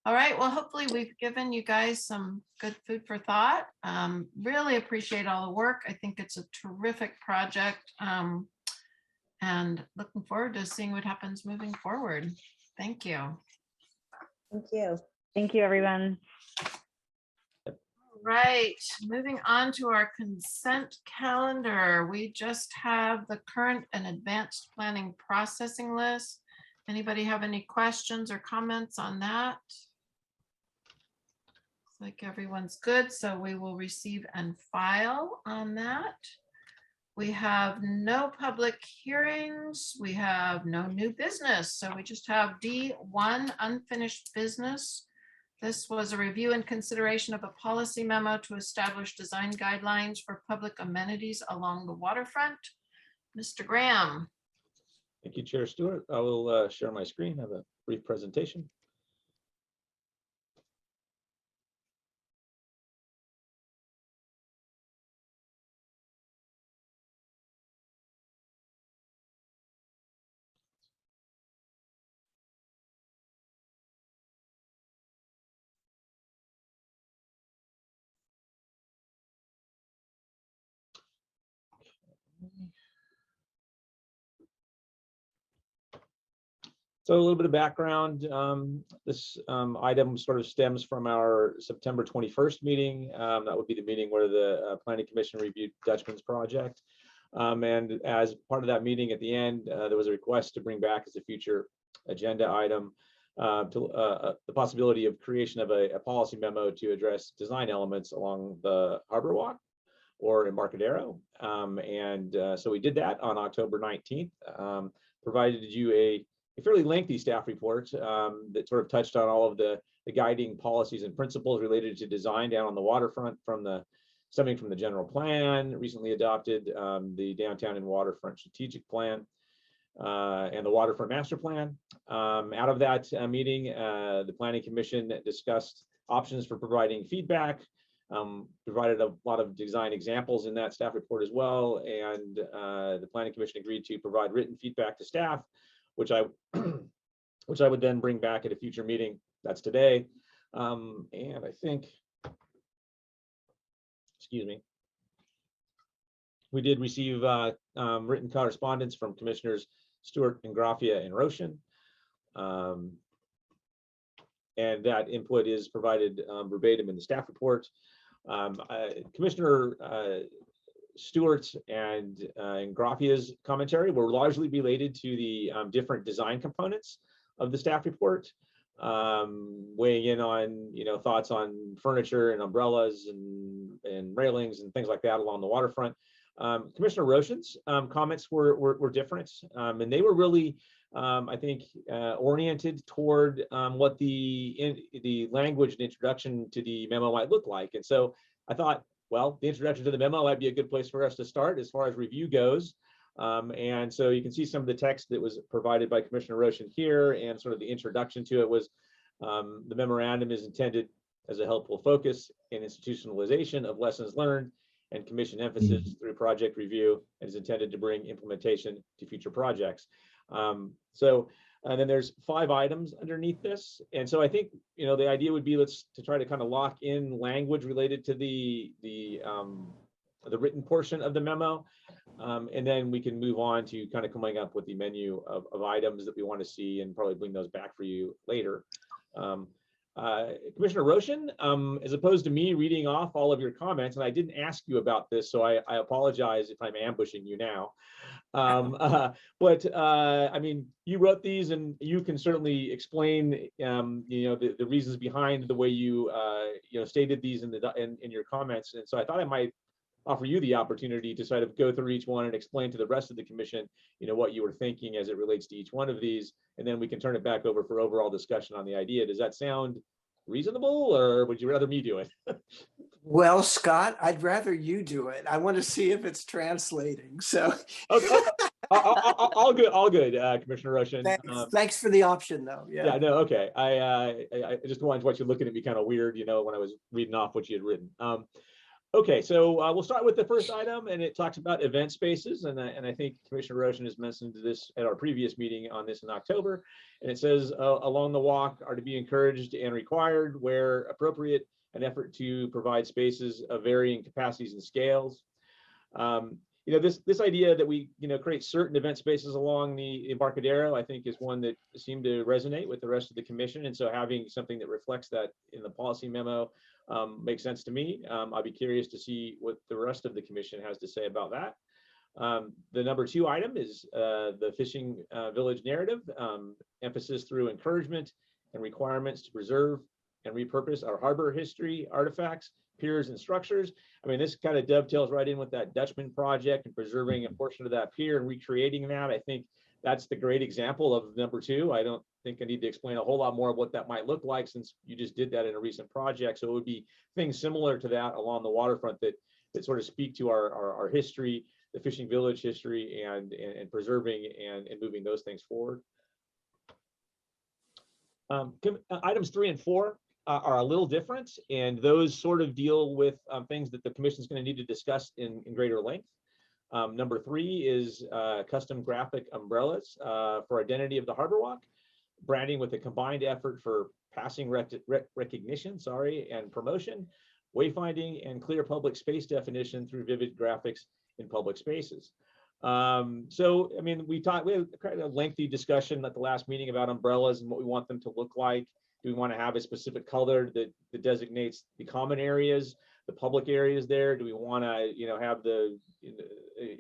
All right. Well, hopefully we've given you guys some good food for thought. Really appreciate all the work. I think it's a terrific project. And looking forward to seeing what happens moving forward. Thank you. Thank you. Thank you, everyone. Right, moving on to our consent calendar. We just have the current and advanced planning processing list. Anybody have any questions or comments on that? Looks like everyone's good, so we will receive and file on that. We have no public hearings. We have no new business. So we just have D1, unfinished business. This was a review and consideration of a policy memo to establish design guidelines for public amenities along the waterfront. Mr. Graham. Thank you, Chair Stewart. I will share my screen, have a brief presentation. So a little bit of background. This item sort of stems from our September 21st meeting. That would be the meeting where the Planning Commission reviewed Dutchman's project. And as part of that meeting at the end, there was a request to bring back as a future agenda item the possibility of creation of a policy memo to address design elements along the Harbor Walk or Embarcadero. So we did that on October 19th, provided you a fairly lengthy staff report that sort of touched on all of the guiding policies and principles related to design down on the waterfront stemming from the general plan, recently adopted the Downtown and Waterfront Strategic Plan, and the Waterfront Master Plan. Out of that meeting, the Planning Commission discussed options for providing feedback, provided a lot of design examples in that staff report as well, and the Planning Commission agreed to provide written feedback to staff, which I would then bring back at a future meeting. That's today. And I think, excuse me, we did receive written correspondence from Commissioners Stewart and Graffia and Roshan. And that input is provided verbatim in the staff report. Commissioner Stewart and Graffia's commentary were largely related to the different design components of the staff report, weighing in on thoughts on furniture and umbrellas and railings and things like that along the waterfront. Commissioner Roshan's comments were different, and they were really, I think, oriented toward what the language and introduction to the memo might look like. And so I thought, well, the introduction to the memo might be a good place for us to start as far as review goes. And so you can see some of the text that was provided by Commissioner Roshan here, and sort of the introduction to it was the memorandum is intended as a helpful focus in institutionalization of lessons learned and commission emphasis through project review, and is intended to bring implementation to future projects. And then there's 5 items underneath this. And so I think, the idea would be to try to kind of lock in language related to the written portion of the memo. And then we can move on to kind of coming up with the menu of items that we want to see, and probably bring those back for you later. Commissioner Roshan, as opposed to me reading off all of your comments, and I didn't ask you about this, so I apologize if I'm ambushing you now. I mean, you wrote these, and you can certainly explain, the reasons behind the way you, stated these in your comments. And so I thought I might offer you the opportunity to sort of go through each one and explain to the rest of the commission, what you were thinking as it relates to each one of these, and then we can turn it back over for overall discussion on the idea. Does that sound reasonable, or would you rather me do it? Well, Scott, I'd rather you do it. I want to see if it's translating. So, Okay. All good, Commissioner Roshan. Thanks for the option, though. Yeah, no, okay. I just wanted to watch you looking at me kind of weird, when I was reading off what you had written. Okay, so we'll start with the first item, and it talks about event spaces, and I think Commissioner Roshan has mentioned this at our previous meeting on this in October, and it says along the walk are to be encouraged and required where appropriate, an effort to provide spaces of varying capacities and scales. You know, this idea that we create certain event spaces along the Embarcadero, I think, is one that seemed to resonate with the rest of the commission, and so having something that reflects that in the policy memo makes sense to me. I'll be curious to see what the rest of the commission has to say about that. The number 2 item is the fishing village narrative, emphasis through encouragement and requirements to preserve and repurpose our harbor history, artifacts, piers, and structures. I mean, this kind of dovetails right in with that Dutchman project and preserving a portion of that pier and recreating that. I think that's the great example of number 2. I don't think I need to explain a whole lot more of what that might look like, since you just did that in a recent project. So it would be things similar to that along the waterfront that sort of speak to our history, the fishing village history, and preserving and moving those things forward. Items 3 and 4 are a little different, and those sort of deal with things that the commission is going to need to discuss in greater length. Number 3 is custom graphic umbrellas for identity of the Harbor Walk, branding with a combined effort for passing recognition, and promotion, wayfinding, and clear public space definition through vivid graphics in public spaces. So, I mean, we had kind of a lengthy discussion at the last meeting about umbrellas and what we want them to look like. Do we want to have a specific color that designates the common areas, the public areas there? Do we want to, have the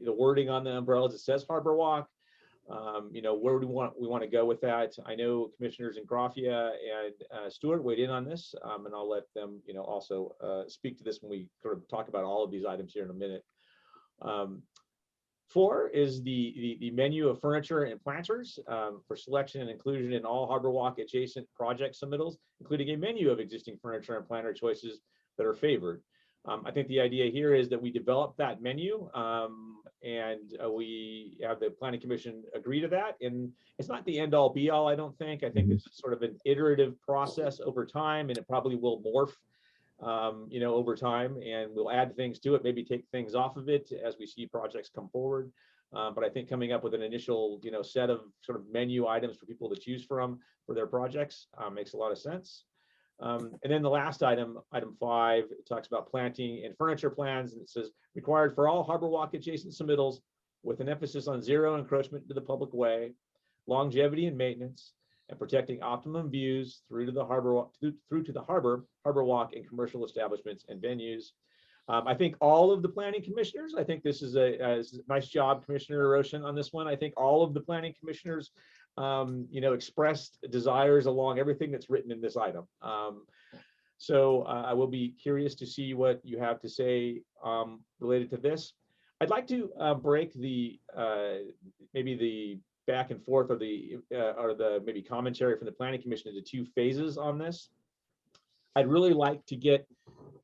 wording on the umbrellas that says Harbor Walk? Where do we want to go with that? I know Commissioners Ingraffia and Stewart weighed in on this, and I'll let them, also speak to this when we sort of talk about all of these items here in a minute. 4 is the menu of furniture and planters for selection and inclusion in all Harbor Walk adjacent project submittals, including a menu of existing furniture and planter choices that are favored. I think the idea here is that we develop that menu and we have the Planning Commission agree to that. And it's not the end all be all, I don't think. I think it's sort of an iterative process over time, and it probably will morph over time, and we'll add things to it, maybe take things off of it as we see projects come forward. But I think coming up with an initial, set of sort of menu items for people to choose from for their projects makes a lot of sense. And then the last item, item 5, it talks about planting and furniture plans, and it says required for all Harbor Walk adjacent submittals with an emphasis on zero encroachment into the public way, longevity and maintenance, and protecting optimum views through to the harbor walk and commercial establishments and venues. I think all of the planning commissioners, I think this is a nice job, Commissioner Roshan, on this one. I think all of the planning commissioners, expressed desires along everything that's written in this item. So I will be curious to see what you have to say related to this. I'd like to break the maybe the back and forth or the maybe commentary from the Planning Commission into 2 phases on this. I'd really like to get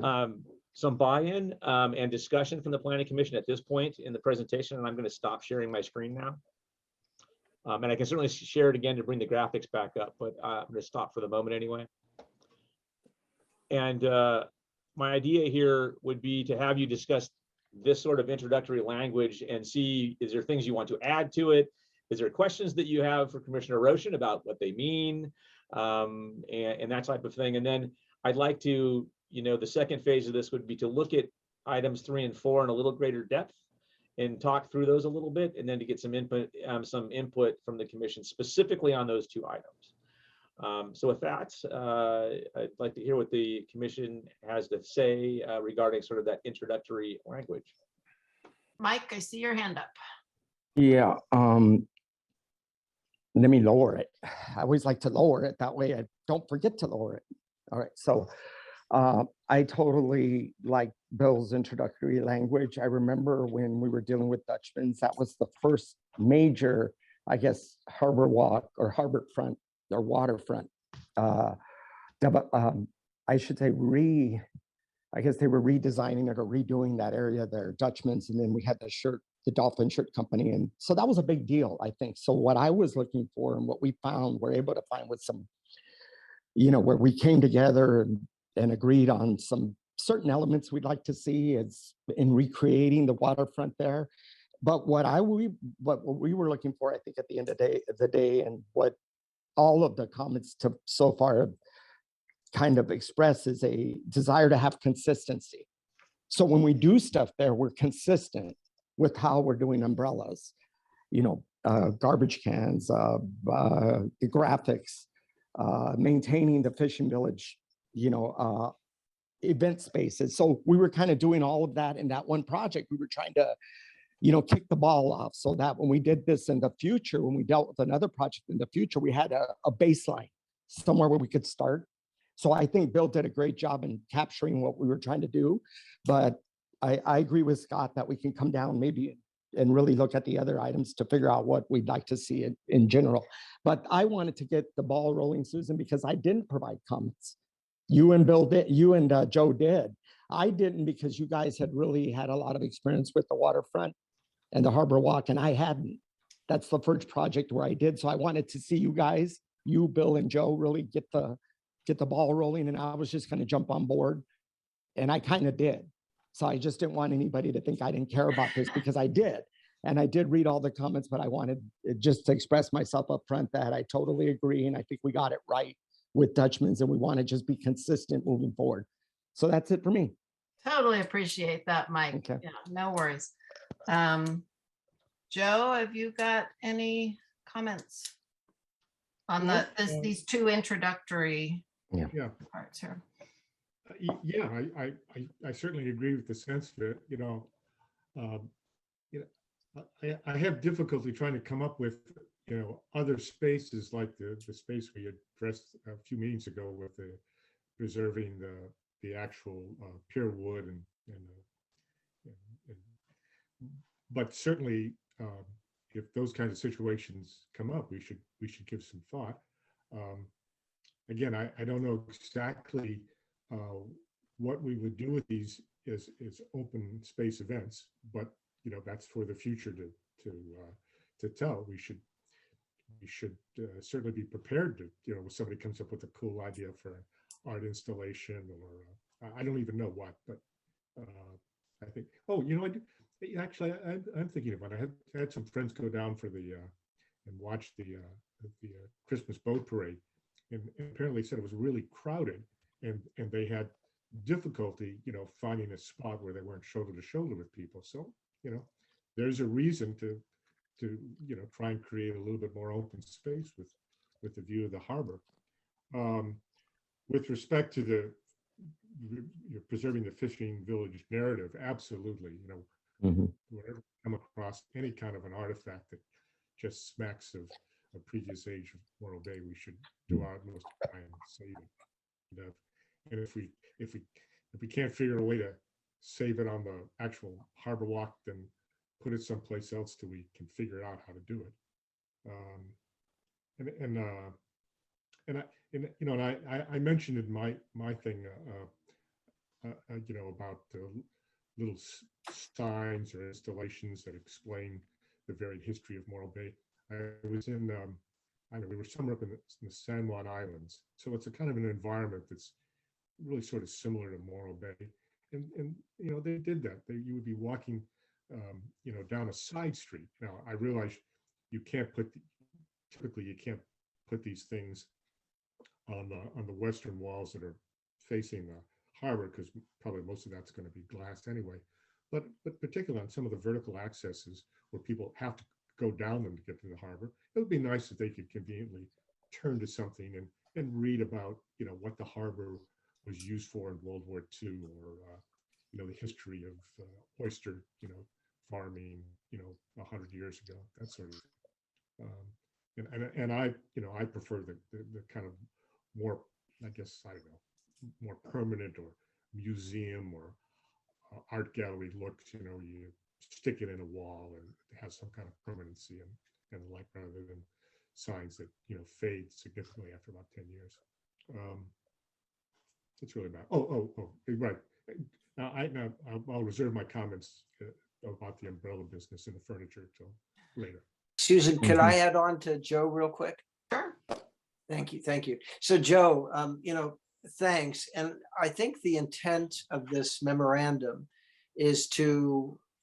some buy-in and discussion from the Planning Commission at this point in the presentation, and I'm going to stop sharing my screen now. And I can certainly share it again to bring the graphics back up, but I'm going to stop for the moment anyway. And my idea here would be to have you discuss this sort of introductory language and see, is there things you want to add to it? Is there questions that you have for Commissioner Roshan about what they mean and that type of thing? And then I'd like to, the second phase of this would be to look at items 3 and 4 in a little greater depth and talk through those a little bit, and then to get some input from the commission specifically on those 2 items. So with that, I'd like to hear what the commission has to say regarding sort of that introductory language. Mike, I see your hand up. Yeah, let me lower it. I always like to lower it. That way I don't forget to lower it. All right, so I totally like Bill's introductory language. I remember when we were dealing with Dutchman's, that was the first major, I guess, harbor walk or harbor front or waterfront. I should say I guess they were redesigning it or redoing that area there, Dutchman's, and then we had the Dolphin Shirt Company. And so that was a big deal, I think. So what I was looking for and what we were able to find was some, where we came together and agreed on some certain elements we'd like to see is in recreating the waterfront there. But what we were looking for, I think at the end of the day, and what all of the comments to so far have kind of express is a desire to have consistency. So when we do stuff there, we're consistent with how we're doing umbrellas, garbage cans, the graphics, maintaining the fishing village, event spaces. So we were kind of doing all of that in that one project. We were trying to, kick the ball off so that when we did this in the future, when we dealt with another project in the future, we had a baseline somewhere where we could start. So I think Bill did a great job in capturing what we were trying to do. But I agree with Scott that we can come down maybe and really look at the other items to figure out what we'd like to see in general. But I wanted to get the ball rolling, Susan, because I didn't provide comments. You and Bill did, you and Joe did. I didn't because you guys had really had a lot of experience with the waterfront and the Harbor Walk, and I hadn't. That's the first project where I did. So I wanted to see you guys, you, Bill, and Joe really get the ball rolling, and I was just going to jump on board, and I kind of did. So I just didn't want anybody to think I didn't care about this because I did. And I did read all the comments, but I wanted just to express myself up front that I totally agree. And I think we got it right with Dutchman's, and we want to just be consistent moving forward. So that's it for me. Totally appreciate that, Mike. Okay. Yeah, no worries. Joe, have you got any comments on these two introductory Yeah. parts here? Yeah, I certainly agree with the sense of it. I have difficulty trying to come up with other spaces like the space we addressed a few meetings ago with the preserving the actual pier wood and but certainly if those kinds of situations come up, we should give some thought. Again, I don't know exactly what we would do with these is open space events, but that's for the future to tell. We should certainly be prepared to if somebody comes up with a cool idea for an art installation or I don't even know what, but I think actually I'm thinking about it. I had some friends go down for and watch the Christmas boat parade, and apparently said it was really crowded, and they had difficulty finding a spot where they weren't shoulder to shoulder with people. So there's a reason to try and create a little bit more open space with the view of the harbor. With respect to you're preserving the fishing village narrative, absolutely. Whenever we come across any kind of an artifact that just smacks of a previous age of Morro Bay, we should do our utmost to try and save it. And if we can't figure a way to save it on the actual harbor walk, then put it someplace else till we can figure out how to do it. I mentioned in my thing, about the little signs or installations that explain the varied history of Morro Bay. I was in, we were somewhere up in the San Juan Islands. So it's a kind of an environment that's really sort of similar to Morro Bay. And they did that. You would be walking, down a side street. Now, I realize typically you can't put these things on the western walls that are facing the harbor, because probably most of that's going to be glass anyway. But particularly on some of the vertical accesses where people have to go down them to get to the harbor, it would be nice if they could conveniently turn to something and read about what the harbor was used for in World War II, or the history of oyster farming 100 years ago, that sort of thing. And I prefer the kind of more, I guess, I don't know, more permanent or museum or art gallery look. You stick it in a wall and it has some kind of permanency and like, rather than signs that fade significantly after about 10 years. It's really bad. Oh, right. Now I'll reserve my comments about the umbrella business and the furniture till later. Susan, could I add on to Joe real quick? Sure. Thank you. So Joe, thanks. And I think the intent of this memorandum is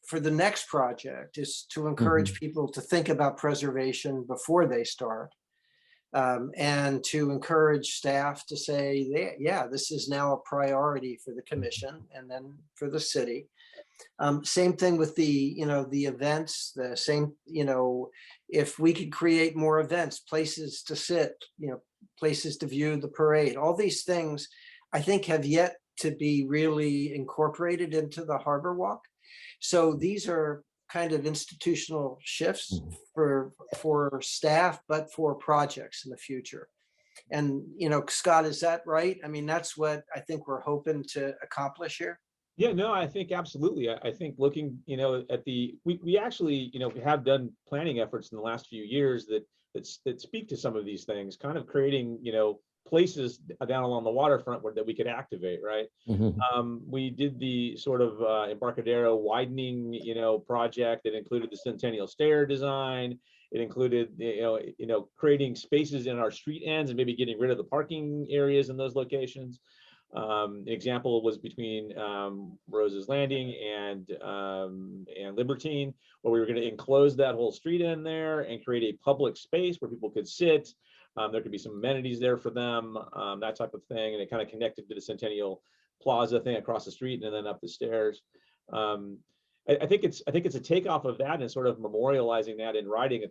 for the next project, is to encourage people to think about preservation before they start. And to encourage staff to say, yeah, this is now a priority for the commission and then for the city. Same thing with the events, the same, if we could create more events, places to sit, places to view the parade, all these things I think have yet to be really incorporated into the Harbor Walk. So these are kind of institutional shifts for staff, but for projects in the future. And, Scott, is that right? I mean, that's what I think we're hoping to accomplish here. Yeah, no, I think absolutely. I think looking, at we actually, have done planning efforts in the last few years that speak to some of these things, kind of creating, places down along the waterfront that we could activate, right? We did the sort of Embarcadero widening, project that included the Centennial Stair design. It included, creating spaces in our street ends and maybe getting rid of the parking areas in those locations. An example was between Rose's Landing and Libertine, where we were going to enclose that whole street end there and create a public space where people could sit. There could be some amenities there for them, that type of thing, and it kind of connected to the Centennial Plaza thing across the street and then up the stairs. I think it's a takeoff of that and sort of memorializing that in writing,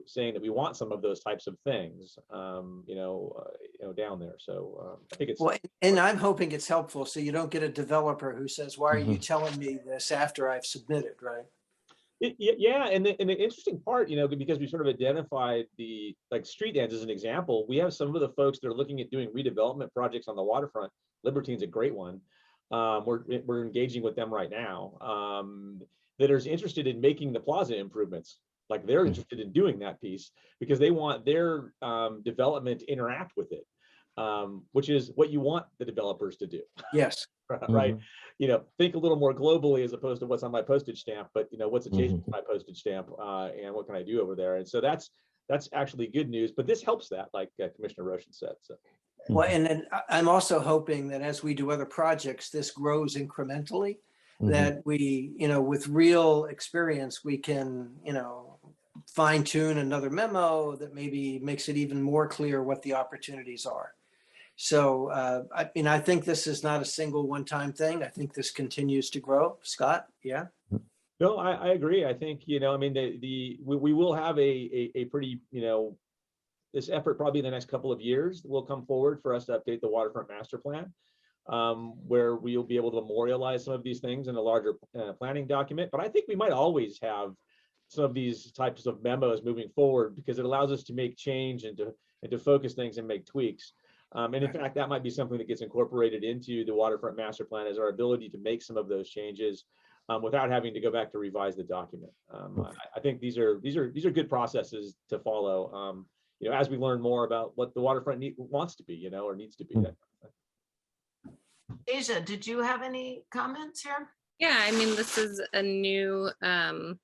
saying that we want some of those types of things, down there. So I think it's well, and I'm hoping it's helpful, so you don't get a developer who says, "Why are you telling me this after I've submitted?" Right? Yeah, and the interesting part, because we sort of identified the street ends as an example, we have some of the folks that are looking at doing redevelopment projects on the waterfront. Libertine's a great one. We're engaging with them right now, that are interested in making the plaza improvements. Like they're interested in doing that piece because they want their development to interact with it, which is what you want the developers to do. Yes. Right. Think a little more globally as opposed to what's on my postage stamp, but what's adjacent to my postage stamp, and what can I do over there? And so that's actually good news, but this helps that, like Commissioner Roshan said. So. Well, and then I'm also hoping that as we do other projects, this grows incrementally, that we, with real experience, we can, fine tune another memo that maybe makes it even more clear what the opportunities are. So, I think this is not a single one-time thing. I think this continues to grow. Scott, yeah? No, I agree. I think, we will have a pretty, this effort probably in the next couple of years will come forward for us to update the waterfront master plan, where we'll be able to memorialize some of these things in a larger planning document. But I think we might always have some of these types of memos moving forward because it allows us to make change and to focus things and make tweaks. And in fact, that might be something that gets incorporated into the waterfront master plan, is our ability to make some of those changes without having to go back to revise the document. I think these are good processes to follow. As we learn more about what the waterfront wants to be, or needs to be. Asia, did you have any comments here? Yeah, this is a new, a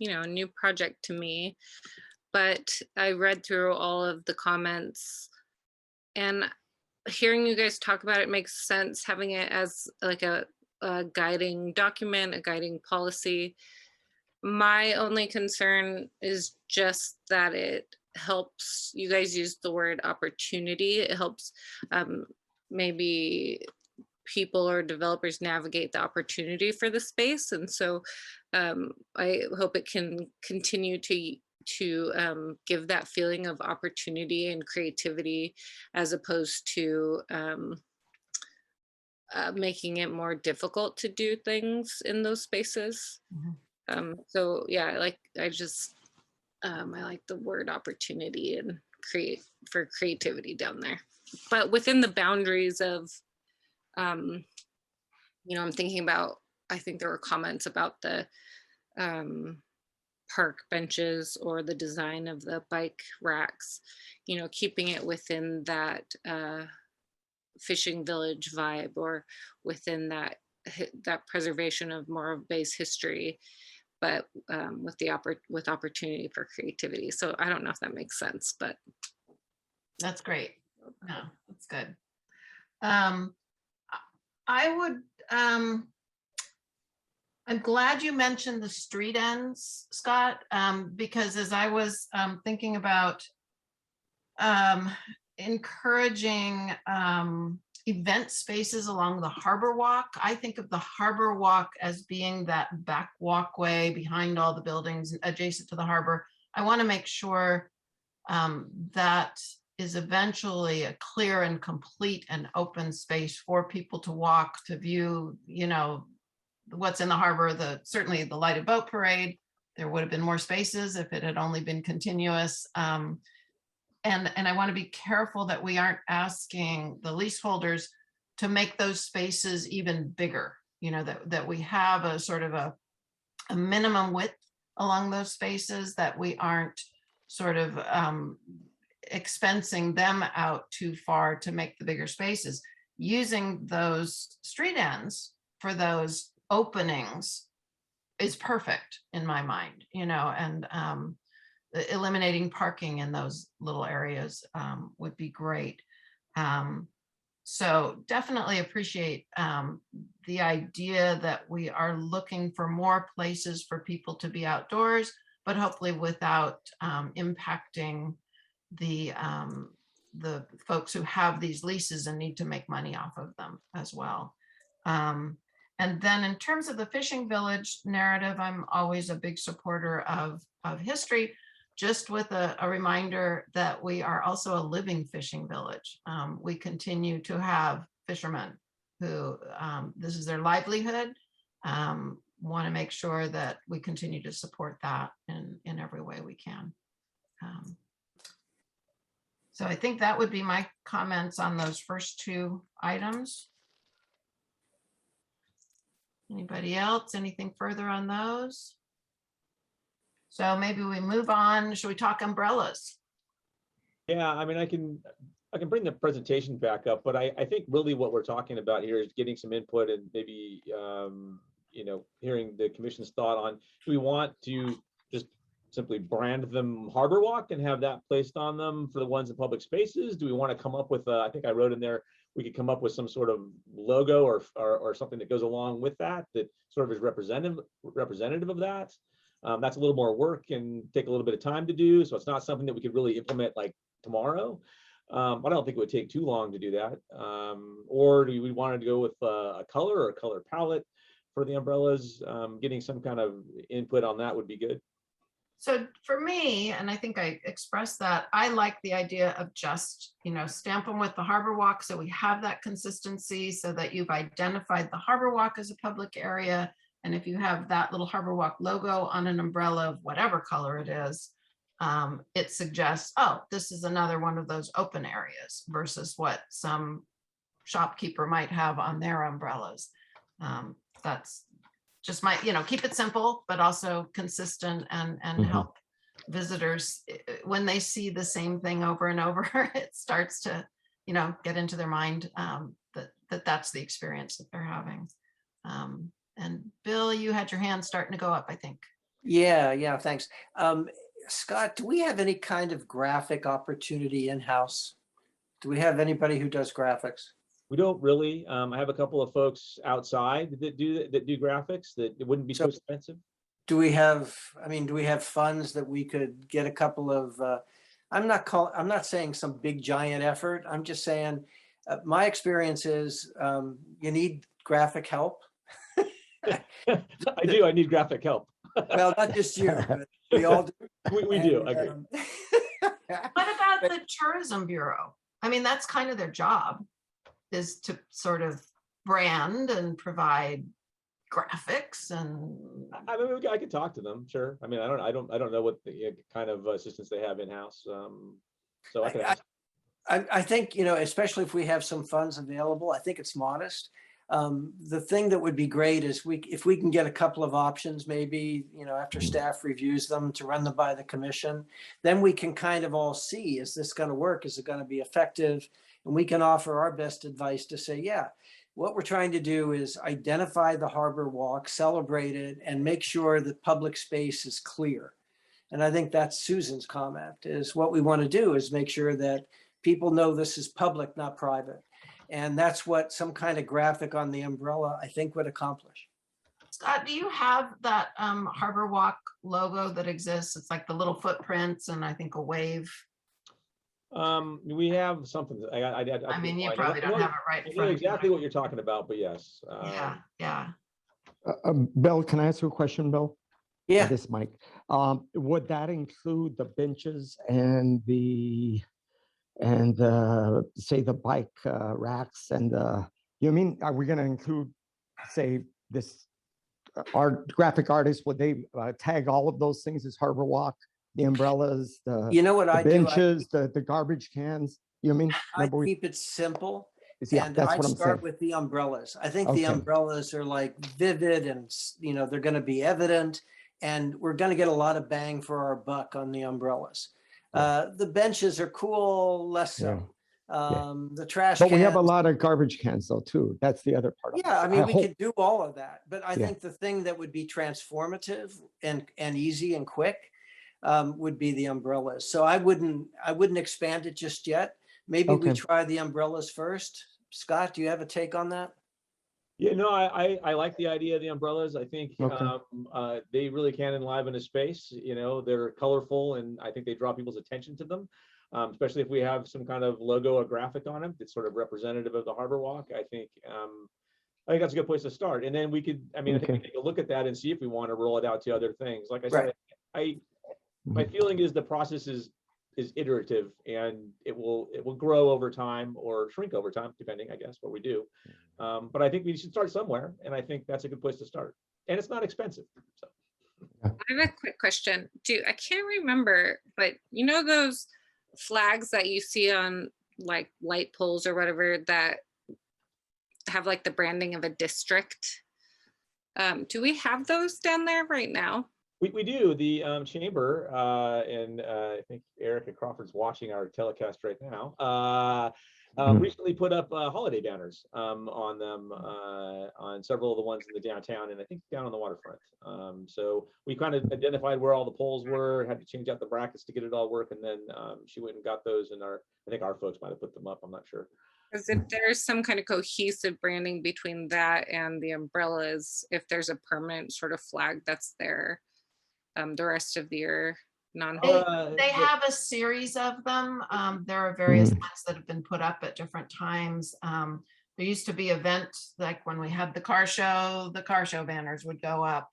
new project to me, but I read through all of the comments. And hearing you guys talk about it makes sense, having it as like a guiding document, a guiding policy. My only concern is just that it helps, you guys use the word opportunity. It helps maybe people or developers navigate the opportunity for the space. And so I hope it can continue to give that feeling of opportunity and creativity, as opposed to making it more difficult to do things in those spaces. So yeah, I like the word opportunity and creativity down there, but within the boundaries of, I'm thinking about, I think there were comments about the park benches or the design of the bike racks, keeping it within that fishing village vibe, or within that preservation of Morro Bay's history, but with opportunity for creativity. So I don't know if that makes sense, but That's great. No, that's good. Um, I would, I'm glad you mentioned the street ends, Scott, because as I was thinking about encouraging event spaces along the harbor walk, I think of the harbor walk as being that back walkway behind all the buildings adjacent to the harbor. I want to make sure that is eventually a clear and complete and open space for people to walk, to view, you know, what's in the harbor, certainly the lighted boat parade. There would have been more spaces if it had only been continuous. And I want to be careful that we aren't asking the leaseholders to make those spaces even bigger, you know, that we have a sort of a minimum width along those spaces, that we aren't sort of expensing them out too far to make the bigger spaces. Using those street ends for those openings is perfect in my mind, you know, and eliminating parking in those little areas would be great. So definitely appreciate the idea that we are looking for more places for people to be outdoors, but hopefully without impacting the folks who have these leases and need to make money off of them as well. And then in terms of the fishing village narrative, I'm always a big supporter of history, just with a reminder that we are also a living fishing village. We continue to have fishermen who, this is their livelihood, want to make sure that we continue to support that in every way we can. So I think that would be my comments on those first two items. Anybody else? Anything further on those? So maybe we move on. Should we talk umbrellas? Yeah, I mean, I can bring the presentation back up, but I think really what we're talking about here is getting some input and maybe, you know, hearing the commission's thought on, do we want to just simply brand them Harbor Walk and have that placed on them for the ones in public spaces? Do we want to come up with, I think I wrote in there, we could come up with some sort of logo or something that goes along with that sort of is representative of that. That's a little more work and take a little bit of time to do. So it's not something that we could really implement like tomorrow. I don't think it would take too long to do that. Or do we want to go with a color or a color palette for the umbrellas? Getting some kind of input on that would be good. So for me, and I think I expressed that, I like the idea of just, you know, stamp them with the Harbor Walk so we have that consistency, so that you've identified the Harbor Walk as a public area. And if you have that little Harbor Walk logo on an umbrella of whatever color it is, it suggests, oh, this is another one of those open areas versus what some shopkeeper might have on their umbrellas. That's just my, you know, keep it simple, but also consistent and help visitors when they see the same thing over and over. It starts to, you know, get into their mind that that's the experience that they're having. And Bill, you had your hand starting to go up, I think. Yeah, thanks. Scott, do we have any kind of graphic opportunity in-house? Do we have anybody who does graphics? We don't really. I have a couple of folks outside that do graphics that it wouldn't be too expensive. Do we have funds that we could get a couple of, I'm not saying some big giant effort. I'm just saying, my experience is you need graphic help. I do. I need graphic help. Well, not just you, but we all do. We do. I agree. What about the Tourism Bureau? I mean, that's kind of their job, is to sort of brand and provide graphics. And I mean, I could talk to them. Sure. I mean, I don't know what the kind of assistance they have in house. So I can ask. I think, you know, especially if we have some funds available, I think it's modest. The thing that would be great is if we can get a couple of options, maybe, you know, after staff reviews them, to run them by the commission, then we can kind of all see, is this going to work? Is it going to be effective? And we can offer our best advice to say, yeah, what we're trying to do is identify the Harbor Walk, celebrate it, and make sure that public space is clear. And I think that's Susan's comment, is what we want to do is make sure that people know this is public, not private. And that's what some kind of graphic on the umbrella, I think, would accomplish. Scott, do you have that Harbor Walk logo that exists? It's like the little footprints and I think a wave. We have something. I mean, you probably don't have it right in I know front of you. exactly what you're talking about, but yes. Yeah. Bill, can I ask you a question, Bill? Yeah. This is Mike. Would that include the benches and say the bike racks and you mean, are we going to include, say, this graphic artist? Would they tag all of those things as Harbor Walk, the umbrellas, You know what the I do? benches, the garbage cans? You mean? I Remember keep it simple. Yeah, And that's I'd what I'm start saying. with the umbrellas. I think Okay. the umbrellas are like vivid and, they're going to be evident, and we're going to get a lot of bang for our buck on the umbrellas. The benches are cool, less so. The trash But we have a cans, lot of garbage cans though, too. That's the other part. yeah, I mean, we hope- could do all of that, but I Yeah. think the thing that would be transformative and easy and quick would be the umbrellas. So I wouldn't expand it just yet. Maybe we Okay. try the umbrellas first. Scott, do you have a take on that? Yeah, no, I like the idea of the umbrellas. I think Okay. they really can enliven a space. They're colorful, and I think they draw people's attention to them, especially if we have some kind of logo or graphic on them that's sort of representative of the Harbor Walk. I think that's a good place to start. And then we could, I think we Okay. can take a look at that and see if we want to roll it out to other things. Like I said, Right. my feeling is the process is iterative, and it will grow over time or shrink over time, depending, I guess, what we do. But I think we should start somewhere, and I think that's a good place to start. And it's not expensive. So. I have a quick question. I can't remember, but those flags that you see on like light poles or whatever that have like the branding of a district? Do we have those down there right now? We do. The chamber, and I think Erica Crawford's watching our telecast right now, recently put up holiday banners on them, on several of the ones in the downtown, and I think down on the waterfront. So we kind of identified where all the poles were, had to change out the brackets to get it all work, and then she went and got those, and I think our folks might have put them up. I'm not sure. Because if there's some kind of cohesive branding between that and the umbrellas, if there's a permanent sort of flag that's there the rest of the year, They have a series of them. There are various ones that have been put up at different times. There used to be events like when we had the car show banners would go up.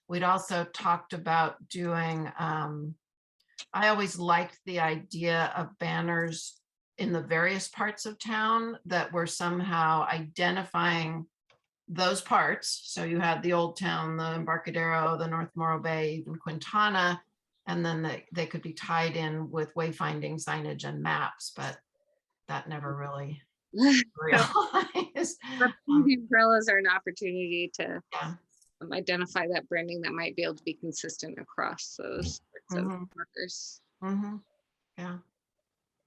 We'd also talked about doing, I always liked the idea of banners in the various parts of town that were somehow identifying those parts. So you had the Old Town, the Embarcadero, the North Morro Bay, even Quintana, and then they could be tied in with wayfinding signage and maps, but that never really realized. The umbrellas are an opportunity to identify that branding that might be able to be consistent across those sorts of markers.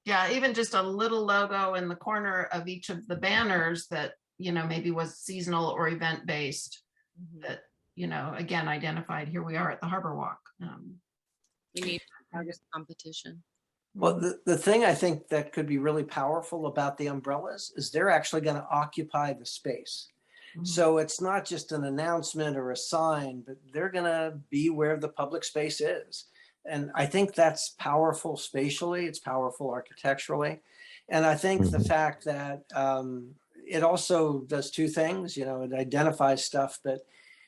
Yeah, even just a little logo in the corner of each of the banners that maybe was seasonal or event based, that again identified here we are at the Harbor Walk. We need August competition. Well, the thing I think that could be really powerful about the umbrellas is they're actually going to occupy the space. So it's not just an announcement or a sign, but they're going to be where the public space is. And I think that's powerful spatially, it's powerful architecturally. And I think the fact that it also does two things, it identifies stuff, but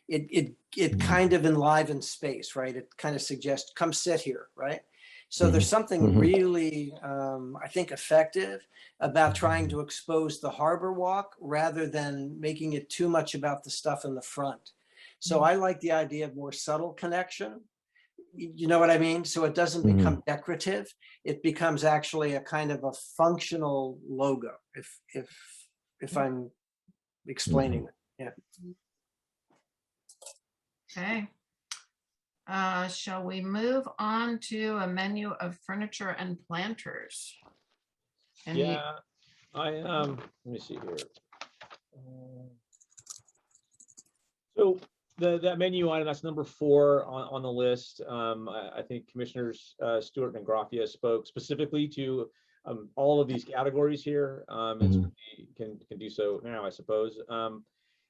it kind of enlivens space, right? It kind of suggests, come sit here, right? So there's something really, I think, effective about trying to expose the Harbor Walk rather than making it too much about the stuff in the front. So I like the idea of more subtle connection. You know what I mean? So it doesn't become decorative. It becomes actually a kind of a functional logo, if I'm explaining it. Yeah. Okay. Shall we move on to a menu of furniture and planters? Let me see here. So that menu item, that's number 4 on the list. I think Commissioners Stewart and Graffia spoke specifically to all of these categories here, and certainly can do so now, I suppose.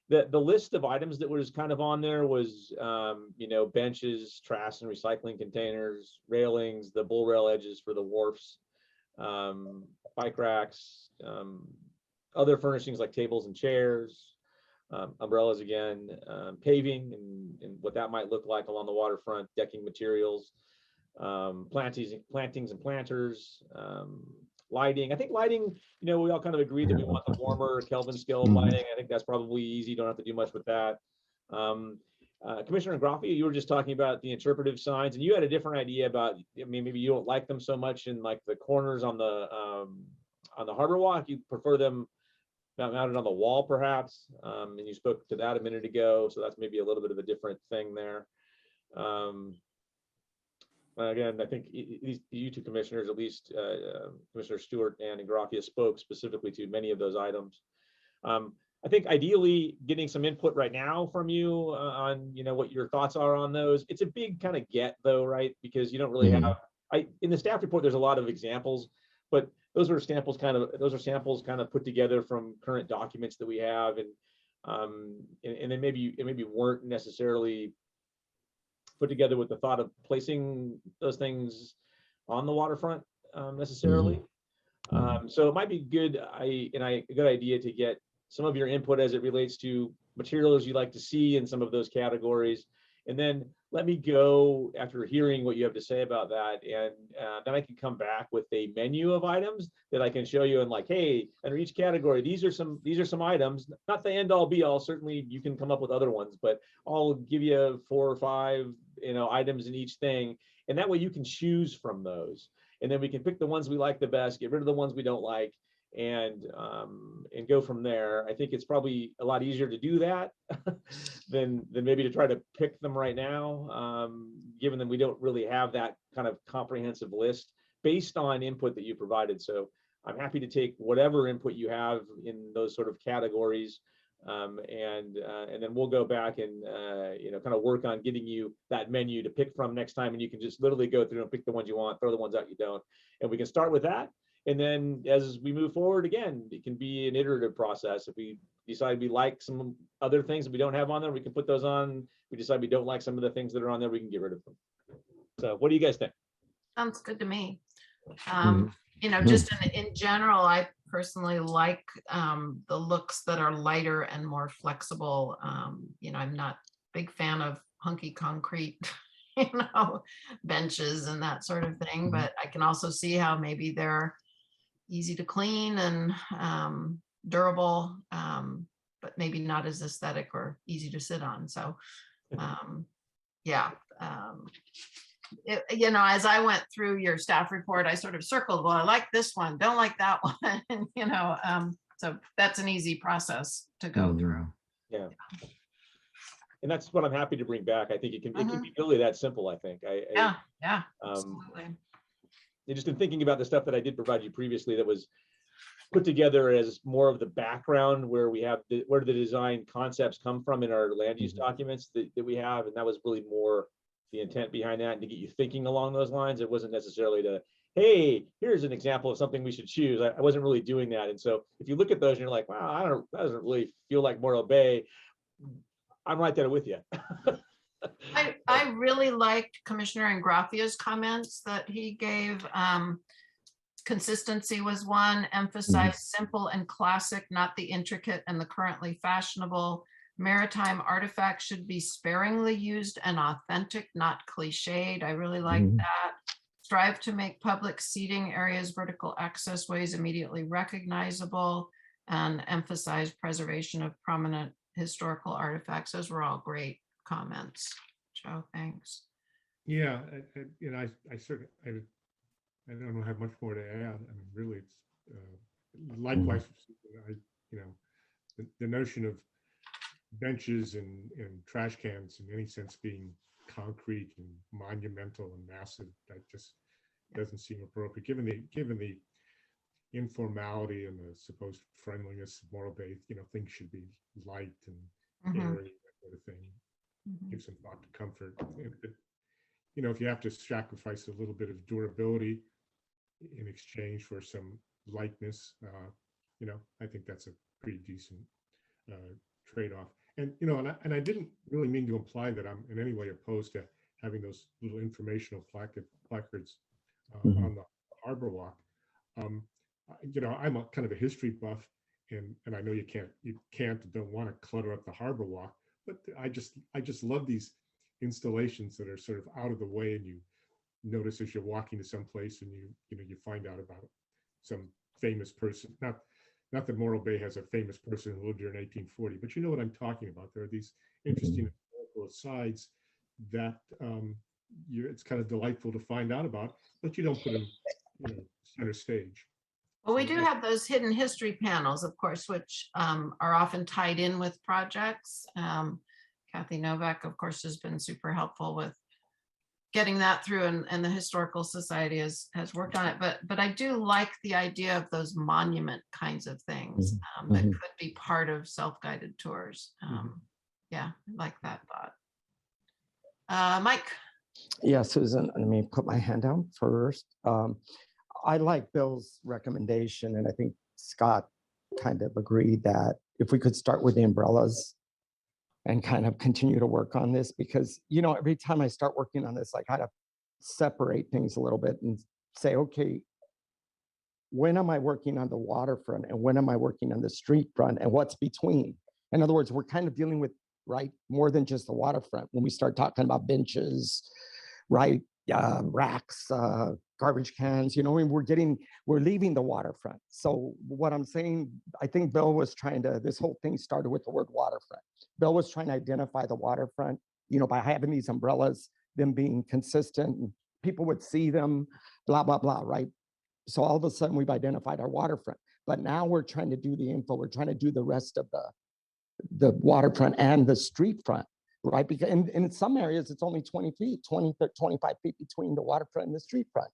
The list of items that was kind of on there was, benches, trash and recycling containers, railings, the bull rail edges for the wharfs, bike racks, other furnishings like tables and chairs, umbrellas again, paving and what that might look like along the waterfront, decking materials, plantings and planters, lighting. I think lighting, we all kind of agreed that we want the warmer Kelvin scale of lighting. I think that's probably easy. Don't have to do much with that. Commissioner Graffia, you were just talking about the interpretive signs, and you had a different idea about, maybe you don't like them so much in like the corners on the Harbor Walk. You prefer them mounted on the wall, perhaps. And you spoke to that a minute ago, so that's maybe a little bit of a different thing there. Again, I think you two commissioners, at least Commissioner Stewart and Ingraffia, spoke specifically to many of those items. I think ideally getting some input right now from you on, what your thoughts are on those. It's a big kind of get though, right? Because you don't really have, in the staff report, there's a lot of examples, but those are samples kind of put together from current documents that we have. And then maybe weren't necessarily put together with the thought of placing those things on the waterfront necessarily. So it might be a good idea to get some of your input as it relates to materials you'd like to see in some of those categories. And then let me go after hearing what you have to say about that. And then I can come back with a menu of items that I can show you and like, hey, under each category, these are some items, not the end all be all. Certainly you can come up with other ones, but I'll give you 4 or 5, items in each thing. And that way you can choose from those. And then we can pick the ones we like the best, get rid of the ones we don't like, and go from there. I think it's probably a lot easier to do that than maybe to try to pick them right now, given that we don't really have that kind of comprehensive list based on input that you provided. So I'm happy to take whatever input you have in those sort of categories, and then we'll go back and kind of work on getting you that menu to pick from next time, and you can just literally go through and pick the ones you want, throw the ones out you don't, and we can start with that. And then as we move forward, again, it can be an iterative process. If we decide we like some other things that we don't have on there, we can put those on. If we decide we don't like some of the things that are on there, we can get rid of them. So what do you guys think? Sounds good to me. Just in general, I personally like the looks that are lighter and more flexible. I'm not a big fan of hunky concrete, benches and that sort of thing, but I can also see how maybe they're easy to clean and durable, but maybe not as aesthetic or easy to sit on. So as I went through your staff report, I sort of circled, well, I like this one, don't like that one, so that's an easy process to go through. Yeah. And that's what I'm happy to bring back. I think it can be really that simple, I think. Absolutely. Just in thinking about the stuff that I did provide you previously that was put together as more of the background, where we have where the design concepts come from in our land use documents that we have. And that was really more the intent behind that, and to get you thinking along those lines. It wasn't necessarily to, hey, here's an example of something we should choose. I wasn't really doing that. And so if you look at those and you're like, wow, that doesn't really feel like Morro Bay, I'm right there with you. I really liked Commissioner Ingraffia's comments that he gave. Consistency was one, emphasize simple and classic, not the intricate and the currently fashionable. Maritime artifacts should be sparingly used and authentic, not cliched. I really like that. Strive to make public seating areas, vertical access ways immediately recognizable, and emphasize preservation of prominent historical artifacts. Those were all great comments. Joe, thanks. Yeah, I certainly, I don't have much more to add. I mean, really, it's likewise, the notion of benches and trash cans in any sense being concrete and monumental and massive, that just doesn't seem appropriate given the informality and the supposed friendliness of Morro Bay. Things should be light and airy, that sort of thing. Give some thought to comfort. If you have to sacrifice a little bit of durability in exchange for some likeness. I think that's a pretty decent trade-off. And, and I didn't really mean to imply that I'm in any way opposed to having those little informational placards on the Harbor Walk. I'm a kind of a history buff, and I know you don't want to clutter up the Harbor Walk, but I just love these installations that are sort of out of the way, and you notice as you're walking to some place, and you find out about some famous person. Not that Morro Bay has a famous person who lived here in 1840, but you know what I'm talking about. There are these interesting historical asides that it's kind of delightful to find out about, but you don't put them center stage. Well, we do have those hidden history panels, of course, which are often tied in with projects. Kathy Novak, of course, has been super helpful with getting that through, and the Historical Society has worked on it. But I do like the idea of those monument kinds of things that could be part of self-guided tours. Yeah, I like that thought. Mike. Yeah, Susan, let me put my hand down first. I like Bill's recommendation, and I think Scott kind of agreed that if we could start with the umbrellas and kind of continue to work on this, because, every time I start working on this, I kind of separate things a little bit and say, okay, when am I working on the waterfront and when am I working on the street front and what's between? In other words, we're kind of dealing with, more than just the waterfront. When we start talking about benches, racks, garbage cans, we're leaving the waterfront. So what I'm saying, I think Bill was this whole thing started with the word waterfront. Bill was trying to identify the waterfront, by having these umbrellas, them being consistent, and people would see them, blah, blah, blah, right? So all of a sudden we've identified our waterfront, but now we're trying to do the info. We're trying to do the rest of the waterfront and the street front. Right, because in some areas it's only 20 feet, 20, 25 feet between the waterfront and the street front.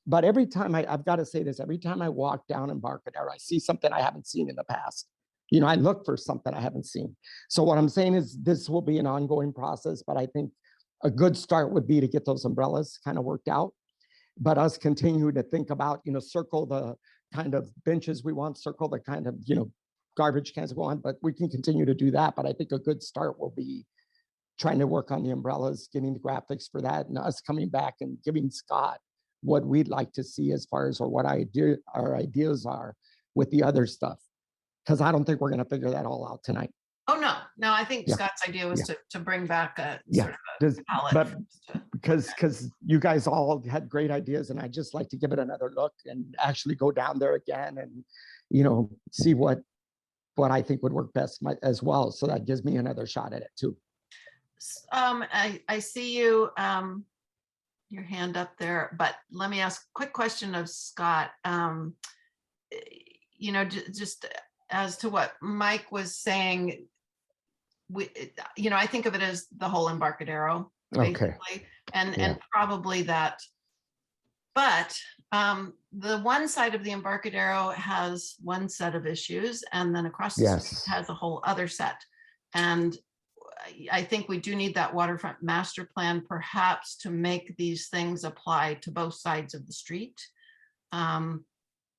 But every time I've got to say this, every time I walk down Embarcadero, I see something I haven't seen in the past. I look for something I haven't seen. So what I'm saying is this will be an ongoing process, but I think a good start would be to get those umbrellas kind of worked out. But us continue to think about, circle the kind of benches we want, circle the kind of, garbage cans we want, but we can continue to do that. But I think a good start will be trying to work on the umbrellas, getting the graphics for that, and us coming back and giving Scott what we'd like to see as far as, or what our ideas are with the other stuff. Because I don't think we're going to figure that all out tonight. Oh, no, I think Scott's idea was to bring back a sort of a palette. But because you guys all had great ideas, and I just like to give it another look and actually go down there again and, see what I think would work best as well. So that gives me another shot at it too. I see you, your hand up there, but let me ask a quick question of Scott. Just as to what Mike was saying, I think of it as the whole Embarcadero, basically, and probably that. But the one side of the Embarcadero has one set of issues, and then across the street has a whole other set. And I think we do need that waterfront master plan, perhaps, to make these things apply to both sides of the street.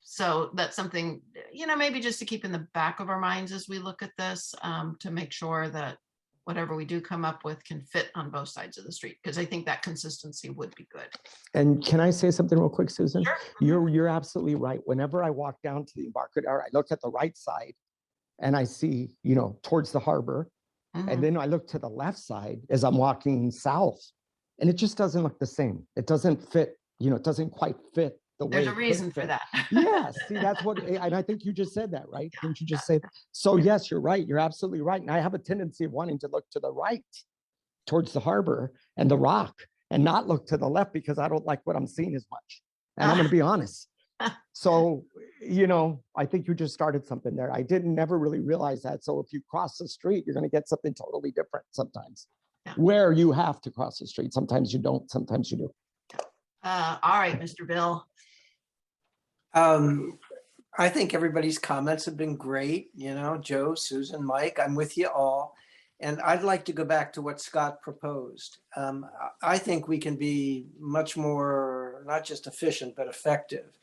So that's something, maybe just to keep in the back of our minds as we look at this, to make sure that whatever we do come up with can fit on both sides of the street, because I think that consistency would be good. And can I say something real quick, Susan? Sure. You're absolutely right. Whenever I walk down to the Embarcadero, I look at the right side and I see, towards the harbor. And then I look to the left side as I'm walking south, and it just doesn't look the same. It doesn't fit, it doesn't quite fit the way. There's a reason for that. Yeah, see, that's what, and I think you just said that, right? Didn't you just say that? So yes, you're right. You're absolutely right. And I have a tendency of wanting to look to the right towards the harbor and the rock, and not look to the left because I don't like what I'm seeing as much. And I'm going to be honest. So, I think you just started something there. I never really realize that. So if you cross the street, you're going to get something totally different sometimes. Where you have to cross the street. Sometimes you don't, sometimes you do. All right, Mr. Bill. I think everybody's comments have been great. Joe, Susan, Mike, I'm with you all. And I'd like to go back to what Scott proposed. I think we can be much more, not just efficient, but effective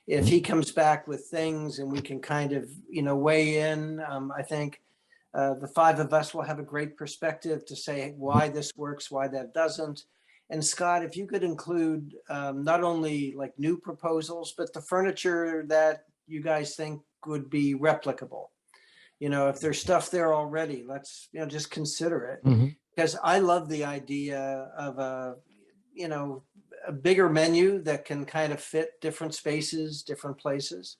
if he comes back with things and we can kind of, weigh in, I think the five of us will have a great perspective to say why this works, why that doesn't. And Scott, if you could include not only like new proposals, but the furniture that you guys think would be replicable. If there's stuff there already, let's, just consider it. Because I love the idea of a bigger menu that can kind of fit different spaces, different places.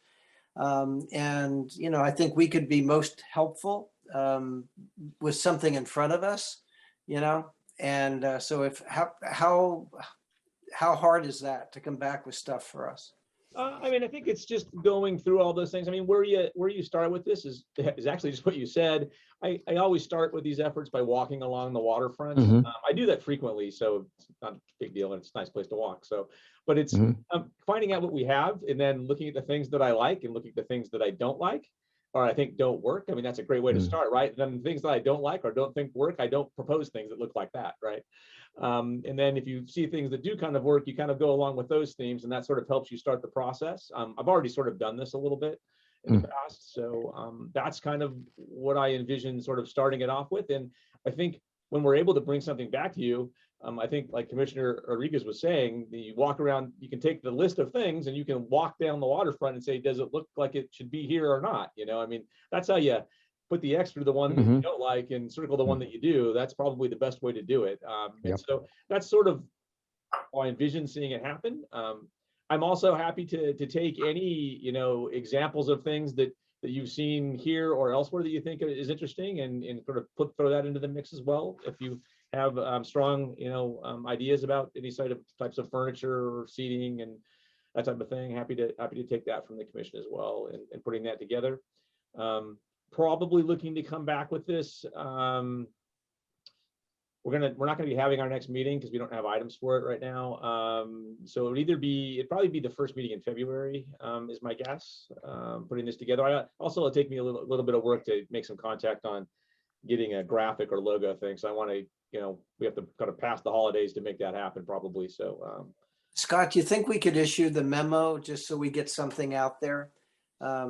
And, I think we could be most helpful with something in front of us, and so how hard is that to come back with stuff for us? I mean, I think it's just going through all those things. I mean, where you start with this is actually just what you said. I always start with these efforts by walking along the waterfront. I do that frequently, so it's not a big deal, and it's a nice place to walk. So, but it's finding out what we have and then looking at the things that I like and looking at the things that I don't like, or I think don't work. I mean, that's a great way to start, right? And then things that I don't like or don't think work, I don't propose things that look like that, right? And then if you see things that do kind of work, you kind of go along with those themes, and that sort of helps you start the process. I've already sort of done this a little bit in the past, so that's kind of what I envision sort of starting it off with. And I think when we're able to bring something back to you, I think like Commissioner Rodriguez was saying, you walk around, you can take the list of things and you can walk down the waterfront and say, does it look like it should be here or not? I mean, that's how you put the X through the one that you don't like and circle the one that you do. That's probably the best way to do it. And so that's sort of how I envision seeing it happen. I'm also happy to take any, examples of things that you've seen here or elsewhere that you think is interesting and sort of throw that into the mix as well. If you have strong, ideas about any types of furniture or seating and that type of thing, happy to take that from the commission as well and putting that together. Probably looking to come back with this. We're not going to be having our next meeting because we don't have items for it right now. So it'd probably be the first meeting in February, is my guess. Putting this together. It'll take me a little bit of work to make some contact on getting a graphic or logo thing. So I want to, we have to kind of pass the holidays to make that happen probably. So, Scott, do you think we could issue the memo just so we get something out there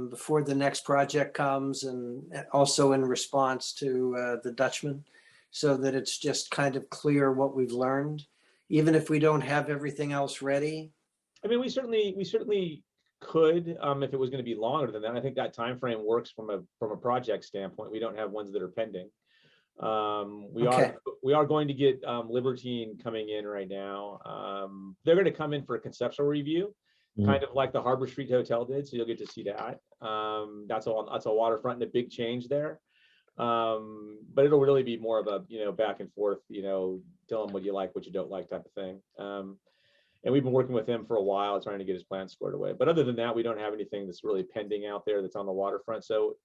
before the next project comes, and also in response to the Dutchman, so that it's just kind of clear what we've learned, even if we don't have everything else ready? I mean, we certainly could, if it was going to be longer than that. I think that time frame works from a project standpoint. We don't have ones that are pending. We are going to get Libertine coming in right now. They're going to come in for a conceptual review, kind of like the Harbor Street Hotel did. So you'll get to see that. That's a waterfront and a big change there. But it'll really be more of a, back and forth, tell them what you like, what you don't like type of thing. And we've been working with him for a while, trying to get his plan squared away. But other than that, we don't have anything that's really pending out there that's on the waterfront. So,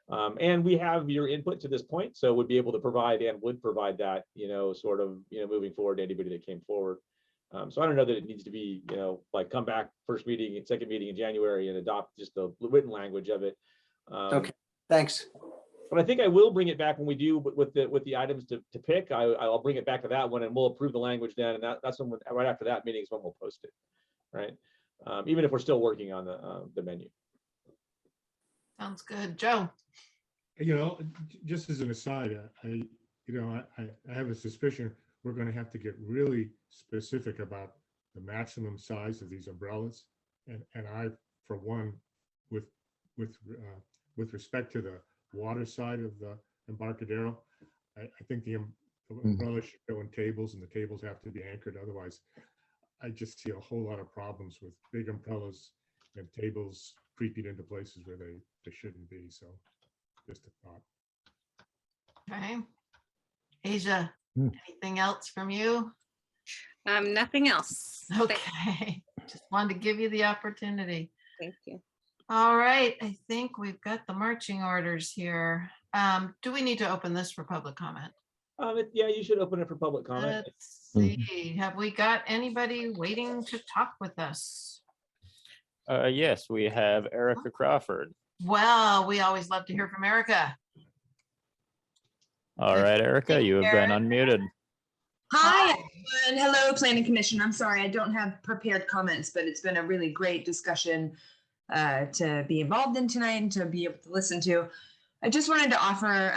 and we have your input to this point, so would be able to provide and would provide that, sort of, moving forward to anybody that came forward. So I don't know that it needs to be, like come back first meeting, second meeting in January and adopt just the written language of it. Okay, thanks. But I think I will bring it back when we do with the items to pick. I'll bring it back to that one, and we'll approve the language then. And that's when right after that meeting is when we'll post it, right? Even if we're still working on the menu. Sounds good, Joe. Just as an aside, I have a suspicion we're going to have to get really specific about the maximum size of these umbrellas, and I, for one, with respect to the water side of the Embarcadero, I think the umbrella should go in tables, and the tables have to be anchored. Otherwise, I just see a whole lot of problems with big umbrellas and tables creeping into places where they shouldn't be. So just a thought. Okay. Asia, anything else from you? Nothing else. Okay. Just wanted to give you the opportunity. Thank you. All right, I think we've got the marching orders here. Do we need to open this for public comment? Yeah, you should open it for public comment. Let's see. Have we got anybody waiting to talk with us? Yes, we have Erica Crawford. Well, we always love to hear from Erica. All right, Erica, you have been unmuted. Hi, everyone. Hello, Planning Commission. I'm sorry, I don't have prepared comments, but it's been a really great discussion to be involved in tonight and to be able to listen to. I just wanted to offer,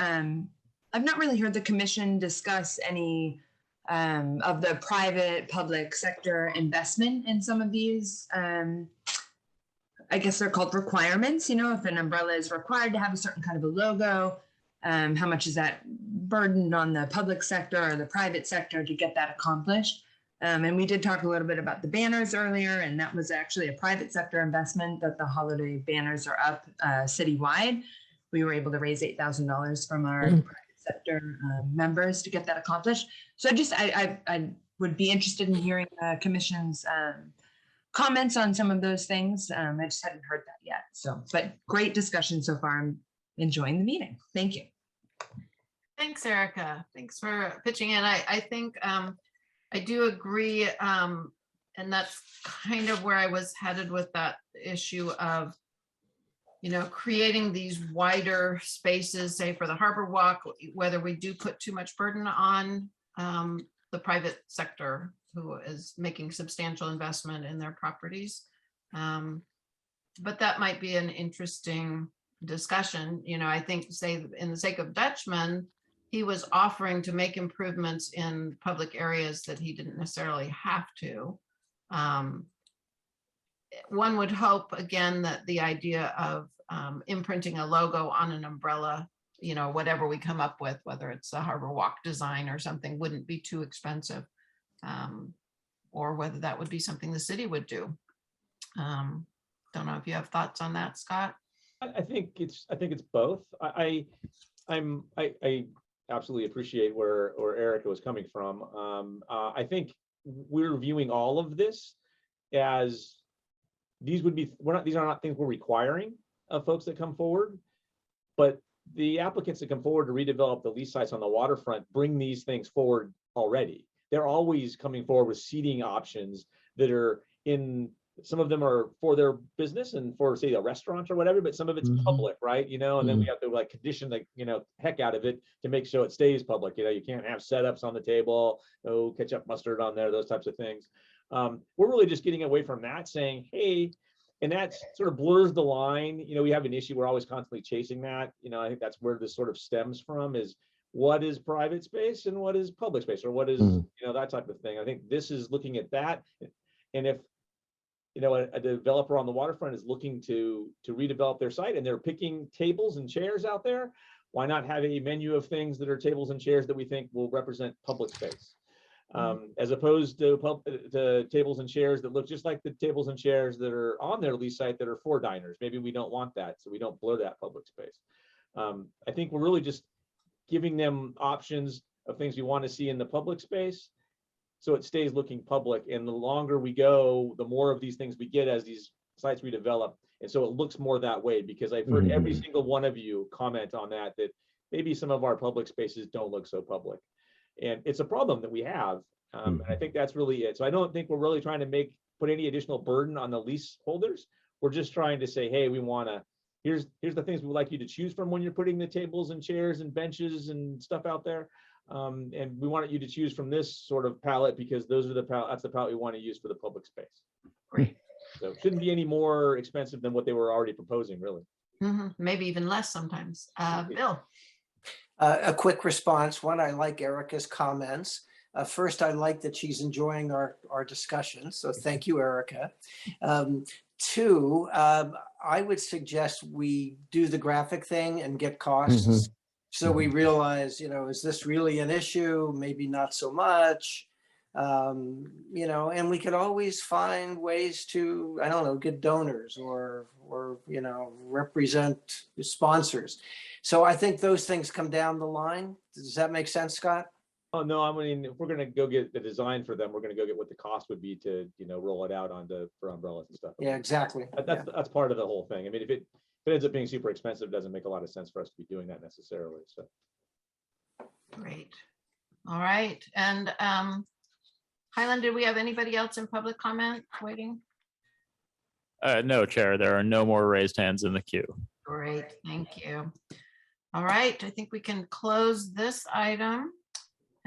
I've not really heard the commission discuss any of the private public sector investment in some of these. I guess they're called requirements. You know, if an umbrella is required to have a certain kind of a logo, how much is that burdened on the public sector or the private sector to get that accomplished? And we did talk a little bit about the banners earlier, and that was actually a private sector investment that the holiday banners are up citywide. We were able to raise $8,000 from our private sector members to get that accomplished. So I would be interested in hearing the commission's comments on some of those things. I just hadn't heard that yet. So, but great discussion so far. I'm enjoying the meeting. Thank you. Thanks, Erica. Thanks for pitching in. I think I do agree. And that's kind of where I was headed with that issue of, you know, creating these wider spaces, say for the Harbor Walk, whether we do put too much burden on the private sector who is making substantial investment in their properties. But that might be an interesting discussion. You know, I think, say, in the sake of Dutchman, he was offering to make improvements in public areas that he didn't necessarily have to. One would hope, again, that the idea of imprinting a logo on an umbrella, you know, whatever we come up with, whether it's a Harbor Walk design or something, wouldn't be too expensive. Or whether that would be something the city would do. Don't know if you have thoughts on that, Scott. I think it's both. I absolutely appreciate where Erica was coming from. I think we're viewing all of this as these are not things we're requiring of folks that come forward, but the applicants that come forward to redevelop the lease sites on the waterfront bring these things forward already. They're always coming forward with seating options that are in, some of them are for their business and for, say, a restaurant or whatever, but some of it's public, right? You know, and then we have to like condition the, you know, heck out of it to make sure it stays public. You know, you can't have setups on the table, no ketchup, mustard on there, those types of things. We're really just getting away from that, saying, hey, and that sort of blurs the line. You know, we have an issue, we're always constantly chasing that. You know, I think that's where this sort of stems from, is what is private space and what is public space, or what is, you know, that type of thing. I think this is looking at that. And if, you know, a developer on the waterfront is looking to redevelop their site and they're picking tables and chairs out there, why not have a menu of things that are tables and chairs that we think will represent public space? As opposed to tables and chairs that look just like the tables and chairs that are on their lease site that are for diners. Maybe we don't want that, so we don't blur that public space. I think we're really just giving them options of things we want to see in the public space, so it stays looking public. And the longer we go, the more of these things we get as these sites redevelop. And so it looks more that way, because I've heard every single one of you comment on that maybe some of our public spaces don't look so public. And it's a problem that we have. And I think that's really it. So I don't think we're really trying to put any additional burden on the leaseholders. We're just trying to say, hey, we want to, here's the things we would like you to choose from when you're putting the tables and chairs and benches and stuff out there. And we want you to choose from this sort of palette, because that's the palette we want to use for the public space. Great. So it shouldn't be any more expensive than what they were already proposing, really. Maybe even less sometimes. Bill. A quick response. One, I like Erica's comments. First, I like that she's enjoying our discussion. So thank you, Erica. Two, I would suggest we do the graphic thing and get costs. So we realize, you know, is this really an issue? Maybe not so much. You know, and we could always find ways to, I don't know, get donors or you know, represent sponsors. So I think those things come down the line. Does that make sense, Scott? Oh, no, I mean, if we're going to go get the design for them, we're going to go get what the cost would be to, you know, roll it out for umbrellas and stuff. Yeah, exactly. That's part of the whole thing. I mean, if it ends up being super expensive, it doesn't make a lot of sense for us to be doing that necessarily. So. Great. All right. And Highland, did we have anybody else in public comment waiting? No, Chair, there are no more raised hands in the queue. Great, thank you. All right, I think we can close this item.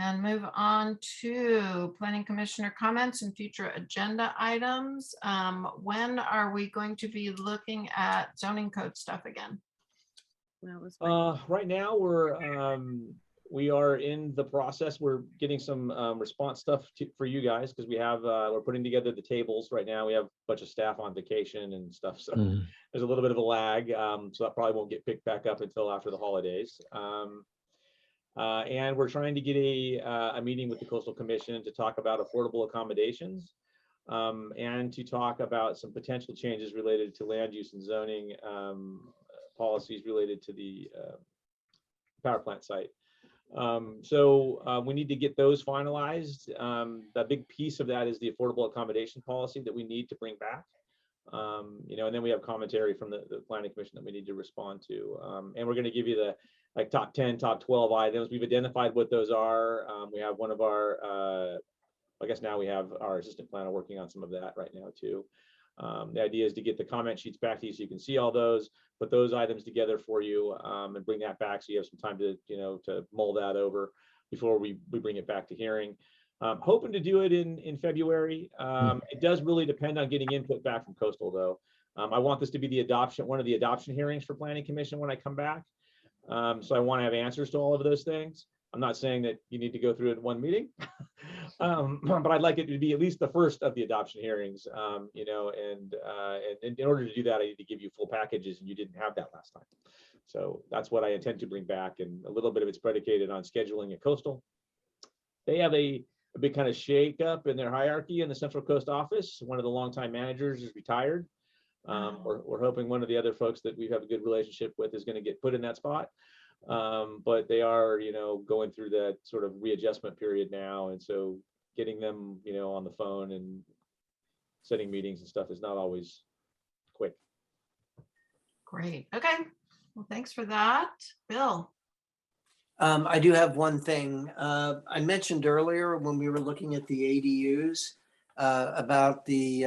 and move on to planning commissioner comments and future agenda items. When are we going to be looking at zoning code stuff again? Right now we are in the process. We're getting some response stuff for you guys because we have we're putting together the tables right now. We have a bunch of staff on vacation and stuff, so there's a little bit of a lag. So that probably won't get picked back up until after the holidays. And we're trying to get a meeting with the Coastal Commission to talk about affordable accommodations and to talk about some potential changes related to land use and zoning policies related to the power plant site. So we need to get those finalized. The big piece of that is the affordable accommodation policy that we need to bring back. You know, and then we have commentary from the planning commission that we need to respond to. And we're going to give you the top 10, top 12 items. We've identified what those are. We have one of our, I guess now we have our assistant planner working on some of that right now too. The idea is to get the comment sheets back to you so you can see all those, put those items together for you, and bring that back so you have some time to, you know, to mull that over before we bring it back to hearing. Hoping to do it in February. It does really depend on getting input back from Coastal though. I want this to be one of the adoption hearings for Planning Commission when I come back. So I want to have answers to all of those things. I'm not saying that you need to go through it in one meeting, but I'd like it to be at least the first of the adoption hearings, you know, and in order to do that, I need to give you full packages, and you didn't have that last time. So that's what I intend to bring back, and a little bit of it's predicated on scheduling at Coastal. They have a big kind of shake up in their hierarchy in the Central Coast office. One of the longtime managers is retired. We're hoping one of the other folks that we have a good relationship with is going to get put in that spot. But they are, you know, going through that sort of readjustment period now. And so getting them, you know, on the phone and setting meetings and stuff is not always quick. Great. Okay. Well, thanks for that. Bill. I do have one thing. I mentioned earlier when we were looking at the ADUs about the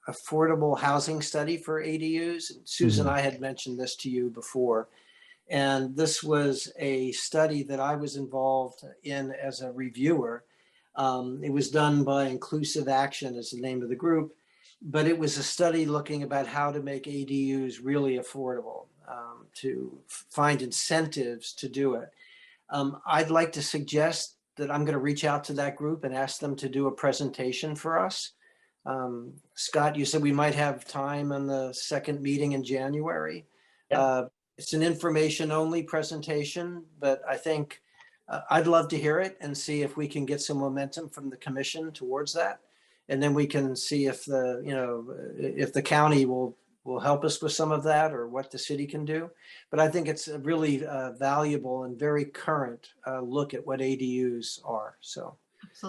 affordable housing study for ADUs. Susan, I had mentioned this to you before. And this was a study that I was involved in as a reviewer. It was done by Inclusive Action is the name of the group, but it was a study looking about how to make ADUs really affordable, to find incentives to do it. I'd like to suggest that I'm going to reach out to that group and ask them to do a presentation for us. Scott, you said we might have time on the second meeting in January. Yeah. It's an information only presentation, but I think I'd love to hear it and see if we can get some momentum from the commission towards that. And then we can see if if the county will help us with some of that or what the city can do. But I think it's a really valuable and very current look at what ADUs are. So,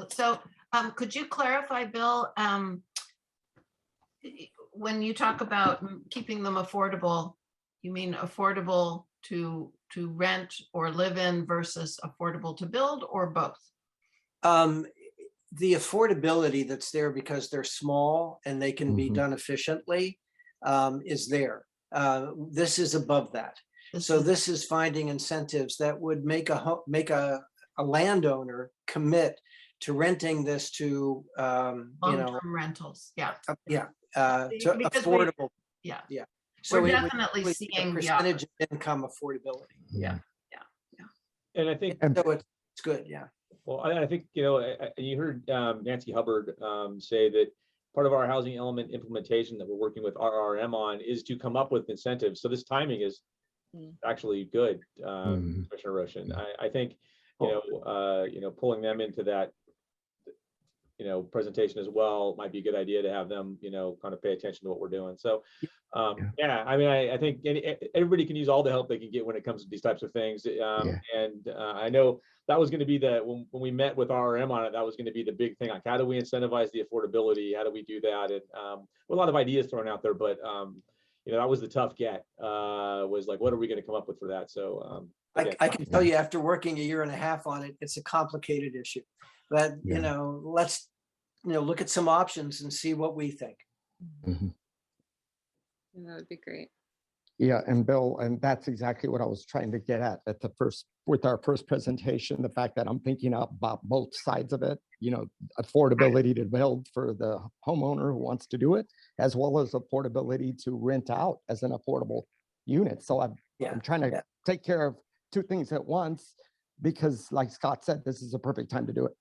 So could you clarify, Bill, when you talk about keeping them affordable, you mean affordable to rent or live in versus affordable to build, or both? The affordability that's there because they're small and they can be done efficiently is there. This is above that. This is finding incentives that would make a landowner commit to renting this to long-term rentals. Yeah. To affordable. Yeah. So we're it definitely would seeing a percentage of income affordability. Yeah. And I think so it's good. Yeah. Well, I think, you know, you heard Nancy Hubbard say that part of our housing element implementation that we're working with RRM on is to come up with incentives. So this timing is actually good, Commissioner Roshan. I think, you know, pulling them into that, you know, presentation as well might be a good idea to have them, you know, kind of pay attention to what we're doing. So, yeah, I mean, I think everybody can use all the help they can get when it comes to these types of things. And I know that was going to be when we met with RRM on it, that was going to be the big thing. Like, how do we incentivize the affordability? How do we do that? And a lot of ideas thrown out there, but you know, that was the tough get. Was like, what are we going to come up with for that? So I can tell you, after working a year and a half on it, it's a complicated issue. But you know, let's look at some options and see what we think. Yeah, that would be great. Yeah, and Bill, and that's exactly what I was trying to get at with our first presentation, the fact that I'm thinking about both sides of it, affordability to build for the homeowner who wants to do it, as well as affordability to rent out as an affordable unit. So I'm trying to take care of two things at once, because like Scott said, this is a perfect time to do it.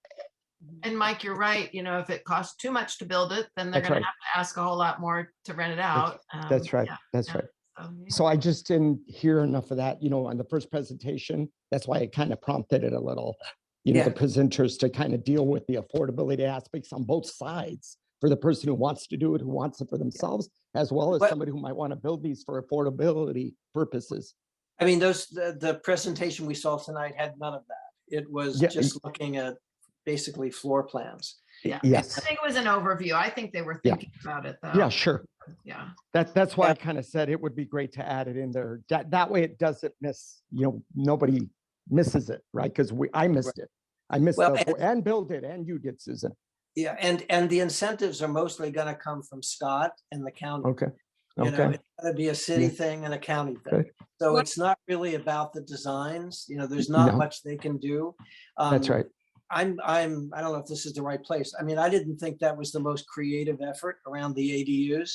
And Mike, you're right. If it costs too much to build it, then they're That's going to right. have to ask a whole lot more to rent it out. That's right. Yeah, That's yeah. right. So, yeah. So I just didn't hear enough of that, on the first presentation. That's why it kind of prompted it a little, the presenters to kind of deal with the affordability aspects on both sides for the person who wants to do it, who wants it for themselves, as well as somebody who might want to build these for affordability purposes. I mean, the presentation we saw tonight had none of that. It was just looking at basically floor plans. Yeah. Yes. I think it was an overview. I think they were thinking about it though. Yeah, sure. Yeah. That's why I kind of said it would be great to add it in there. That way it doesn't miss, nobody misses it, right? Because I missed it. I missed and Bill did, and you did, Susan. Yeah, and the incentives are mostly going to come from Scott and the county. Okay. It's going to be a city thing and a county thing. Good. So it's not really about the designs. There's not much they can do. That's right. I don't know if this is the right place. I mean, I didn't think that was the most creative effort around the ADUs.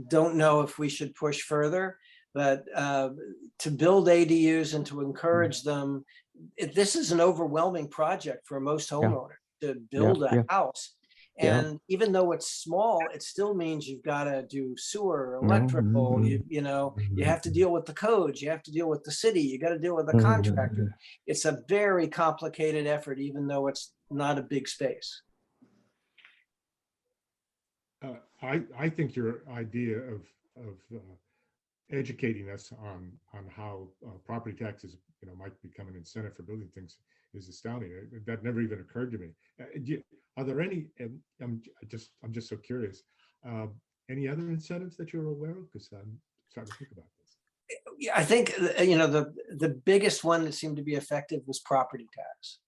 Don't know if we should push further, but to build ADUs and to encourage them, this is an overwhelming project for most homeowners to build a house. And even though it's small, it still means you've got to do sewer, electrical, you have to deal with the codes, you have to deal with the city, you got to deal with the contractor. It's a very complicated effort, even though it's not a big space. I think your idea of educating us on how property taxes might become an incentive for building things is astounding. That never even occurred to me. Are there any? I'm just so curious. Any other incentives that you're aware of? Because I'm starting to think about this. Yeah, I think the biggest one that seemed to be effective was property tax.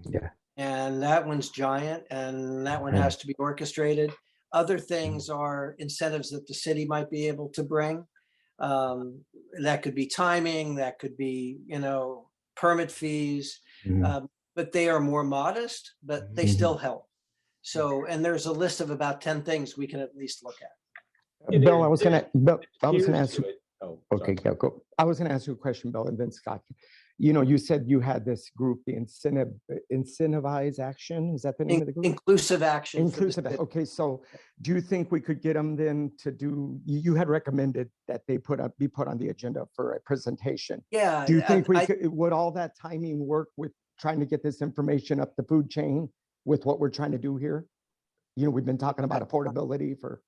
Yeah, and that one's giant, and that one has to be orchestrated. Other things are incentives that the city might be able to bring. That could be timing, that could be, permit fees, but they are more modest, but they still help. So, and there's a list of about 10 things we can at least look at. Bill, I was going to ask you. Oh, okay, go. I was going to ask you a question, Bill, and then Scott. You said you had this group, the Incentivize Action. Is that the name of the group? Inclusive Action. Inclusive. Okay, so do you think we could get them then to do? You had recommended that they be put on the agenda for a presentation. Yeah. Do you think would all that timing work with trying to get this information up the food chain with what we're trying to do here? We've been talking about affordability for.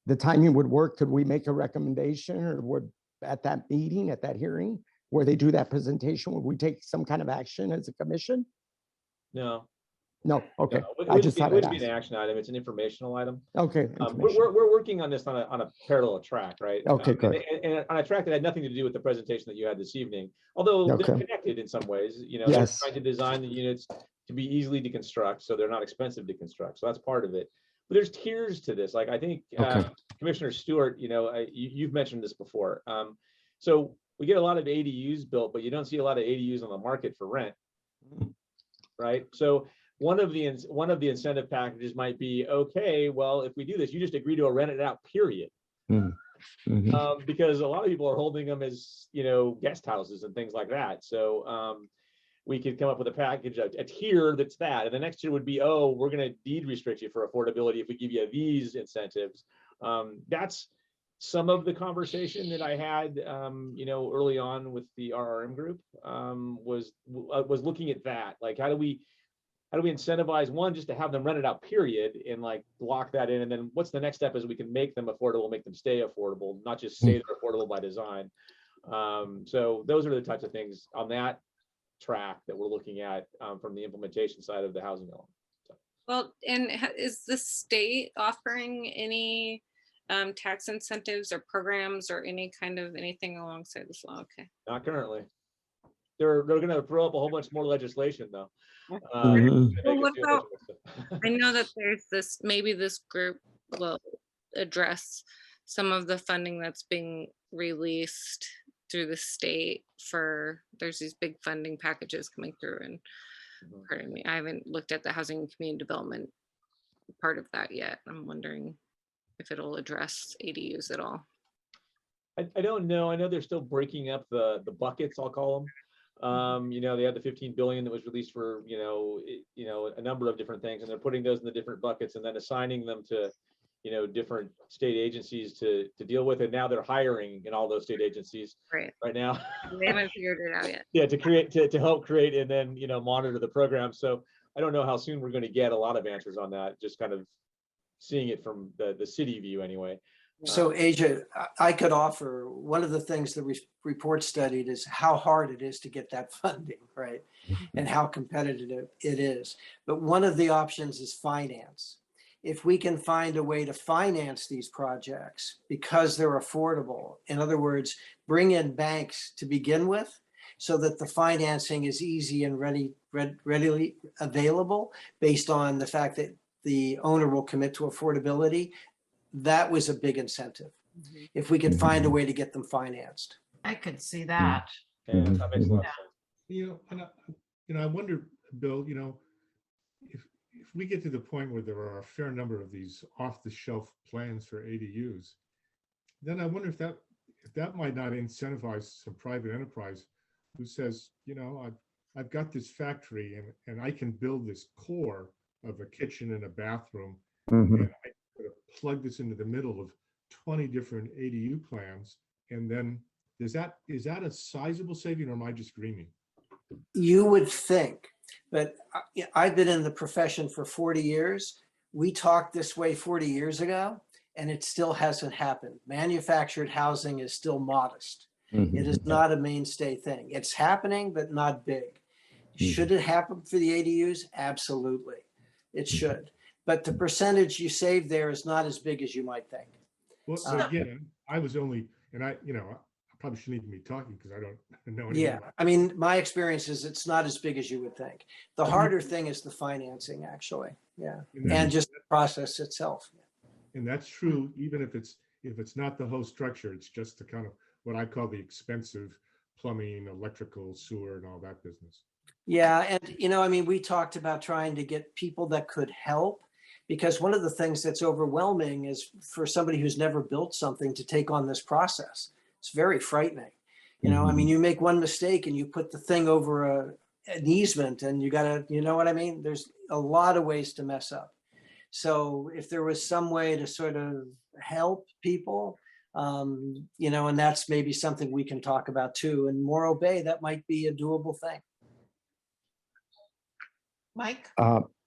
The timing would work. Could we make a recommendation, or would at that meeting, at that hearing, where they do that presentation, would we take some kind of action as a commission? No. Okay. No, it would be an action item. It's an informational item. Okay. We're working on this on a parallel track, right? Okay, good. And on a track that had nothing to do with the presentation that you had this evening, although they're connected in some ways. They're trying to design the units to be easily to construct, so they're not expensive to construct. So that's part of it. But there's tiers to this. Like I think Commissioner Stewart, you've mentioned this before. So we get a lot of ADUs built, but you don't see a lot of ADUs on the market for rent, right? So one of the incentive packages might be, okay, well, if we do this, you just agree to a rent it out period. Because a lot of people are holding them as, guest houses and things like that. So we could come up with a package, a tier that's that. And the next tier would be, oh, we're going to deed restrict you for affordability if we give you these incentives. That's some of the conversation that I had, early on with the RRM group, was looking at that. Like, how do we incentivize one, just to have them rent it out period and like lock that in? And then what's the next step is we can make them affordable, make them stay affordable, not just say they're affordable by design. So those are the types of things on that track that we're looking at from the implementation side of the housing element. So. Well, and is the state offering any tax incentives or programs or any kind of anything alongside this law? Okay. Not currently. They're going to throw up a whole bunch more legislation though. Well, what about, I know that there's maybe this group will address some of the funding that's being released through the state there's these big funding packages coming through, and pardon me, I haven't looked at the housing and community development part of that yet. I'm wondering if it'll address ADUs at all. I don't know. I know they're still breaking up the buckets, I'll call them. They had the 15 billion that was released for, a number of different things, and they're putting those in the different buckets and then assigning them to, different state agencies to deal with it. Now they're hiring in all those state agencies right now. They haven't figured it out yet. Yeah, to help create and then, monitor the program. So I don't know how soon we're going to get a lot of answers on that, just kind of seeing it from the city view anyway. So Asia, I could offer, one of the things the report studied is how hard it is to get that funding, right? And how competitive it is. But one of the options is finance. If we can find a way to finance these projects because they're affordable, in other words, bring in banks to begin with so that the financing is easy and readily available based on the fact that the owner will commit to affordability, that was a big incentive. If we could find a way to get them financed. I could see that. Yeah, that makes a lot of sense. I wonder, Bill, if we get to the point where there are a fair number of these off-the-shelf plans for ADUs, then I wonder if that might not incentivize some private enterprise who says, I've got this factory and I can build this core of a kitchen and a bathroom, and I could plug this into the middle of 20 different ADU plans, and then is that a sizable saving, or am I just dreaming? You would think, but I've been in the profession for 40 years. We talked this way 40 years ago, and it still hasn't happened. Manufactured housing is still modest. It is not a mainstay thing. It's happening, but not big. Should it happen for the ADUs? Absolutely, it should. But the percentage you save there is not as big as you might think. Well, again, I was only, and I probably shouldn't even be talking because I don't know anything. Yeah, I mean, my experience is it's not as big as you would think. The harder thing is the financing, actually. Yeah, and just the process itself. And that's true, even if it's not the whole structure, it's just the kind of what I call the expensive plumbing, electrical, sewer, and all that business. Yeah, and we talked about trying to get people that could help, because one of the things that's overwhelming is for somebody who's never built something to take on this process. It's very frightening. You make one mistake and you put the thing over an easement and you gotta, what I mean? There's a lot of ways to mess up. So if there was some way to sort of help people, and that's maybe something we can talk about too. In Morro Bay, that might be a doable thing. Mike?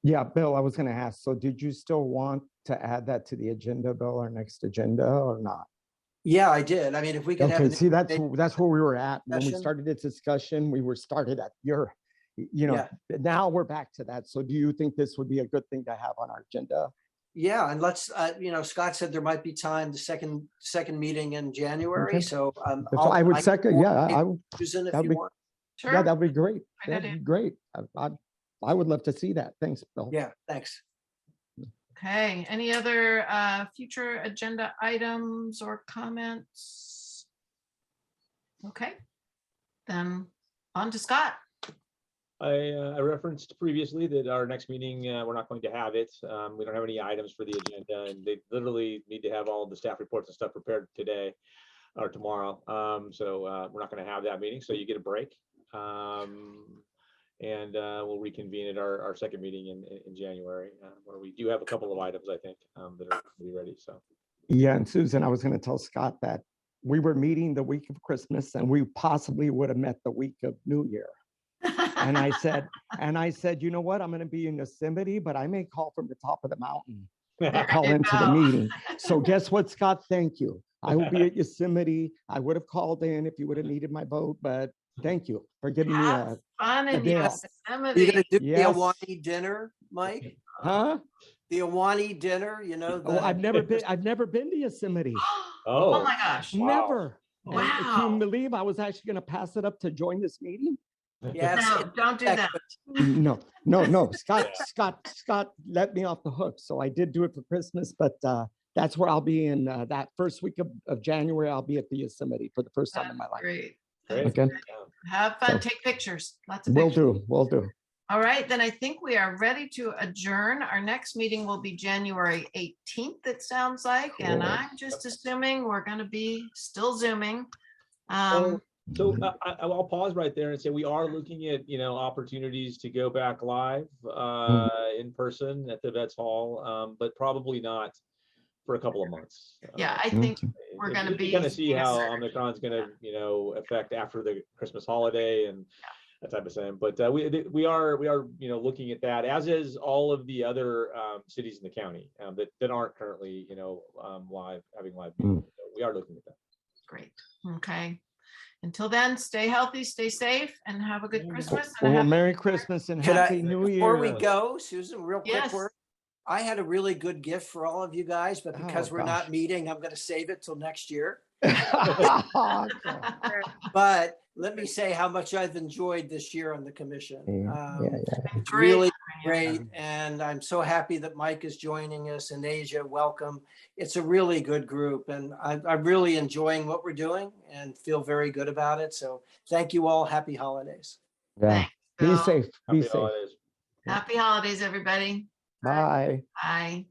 Yeah, Bill, I was going to ask, so did you still want to add that to the agenda, Bill, our next agenda, or not? Yeah, I did. I mean, if we could have. Okay, see, that's where we were at. When we Discussion. started this discussion, we were started at now we're back to that. So do you think this would be a good thing to have on our agenda? Yeah, and let's, Scott said there might be time, the second meeting in January. Okay. So I would second, yeah. Susan, if that'd you be- want. Sure. Yeah, that'd be great. Great That'd be idea. great. I would love to see that. Thanks, Bill. Yeah, thanks. Okay, any other future agenda items or comments? Okay, then on to Scott. I referenced previously that our next meeting, we're not going to have it. We don't have any items for the agenda, and they literally need to have all of the staff reports and stuff prepared today or tomorrow. So we're not going to have that meeting, so you get a break. And we'll reconvene at our second meeting in January, where we do have a couple of items, I think, that are going to be ready. So. Yeah, and Susan, I was going to tell Scott that we were meeting the week of Christmas, and we possibly would have met the week of New Year. And I said, you know what? I'm going to be in Yosemite, but I may call from the top of the mountain. Call into the meeting. So guess what, Scott? Thank you. I will be at Yosemite. I would have called in if you would have needed my vote, but thank you for giving me Have fun in day off. Yosemite. You're gonna do Yes. the Awani dinner, Mike? Huh? The Awani dinner, Oh, I've never been to Yosemite. Oh my gosh. Wow. Never. And Wow. can you believe I was actually going to pass it up to join this meeting? Yes. No, don't do that. No. Scott let me off the hook. So I did do it for Christmas, but that's where I'll be in that first week of January. I'll be at the Yosemite for the first time in my life. Great. Great. Okay. Have fun. So- Take pictures. Lots of Will pictures. do, will do. All right, then I think we are ready to adjourn. Our next meeting will be January 18th, it sounds like, and Cool. I'm just assuming we're going to be still Zooming. So I'll pause right there and say we are looking at, opportunities to go back live in person at the Vets Hall, but probably not for a couple of months. Yeah, I think we're going to be kind of see how seeing a Omicron's going to, affect after the Christmas holiday and that type of thing. But we are looking at that, as is all of the other cities in the county that aren't currently having live meetings. So we are looking at that. Great. Okay. Until then, stay healthy, stay safe, and have a good Christmas. And a Well, happy- Merry Christmas and Could Happy New Year. Before we go, Susan, real quick Yes. word. I had a really good gift for all of you guys, but because Oh, we're gosh. not meeting, I'm going to save it till next year. Okay. But let me say how much I've enjoyed this year on the commission. It's Great. really great. And I'm so happy that Mike is joining us, and Asia, welcome. It's a really good group, and I'm really enjoying what we're doing and feel very good about it. So thank you all. Happy holidays. Yeah. Thanks, Be Bill. safe. Be Happy safe. holidays. Happy holidays, everybody. Bye. Bye.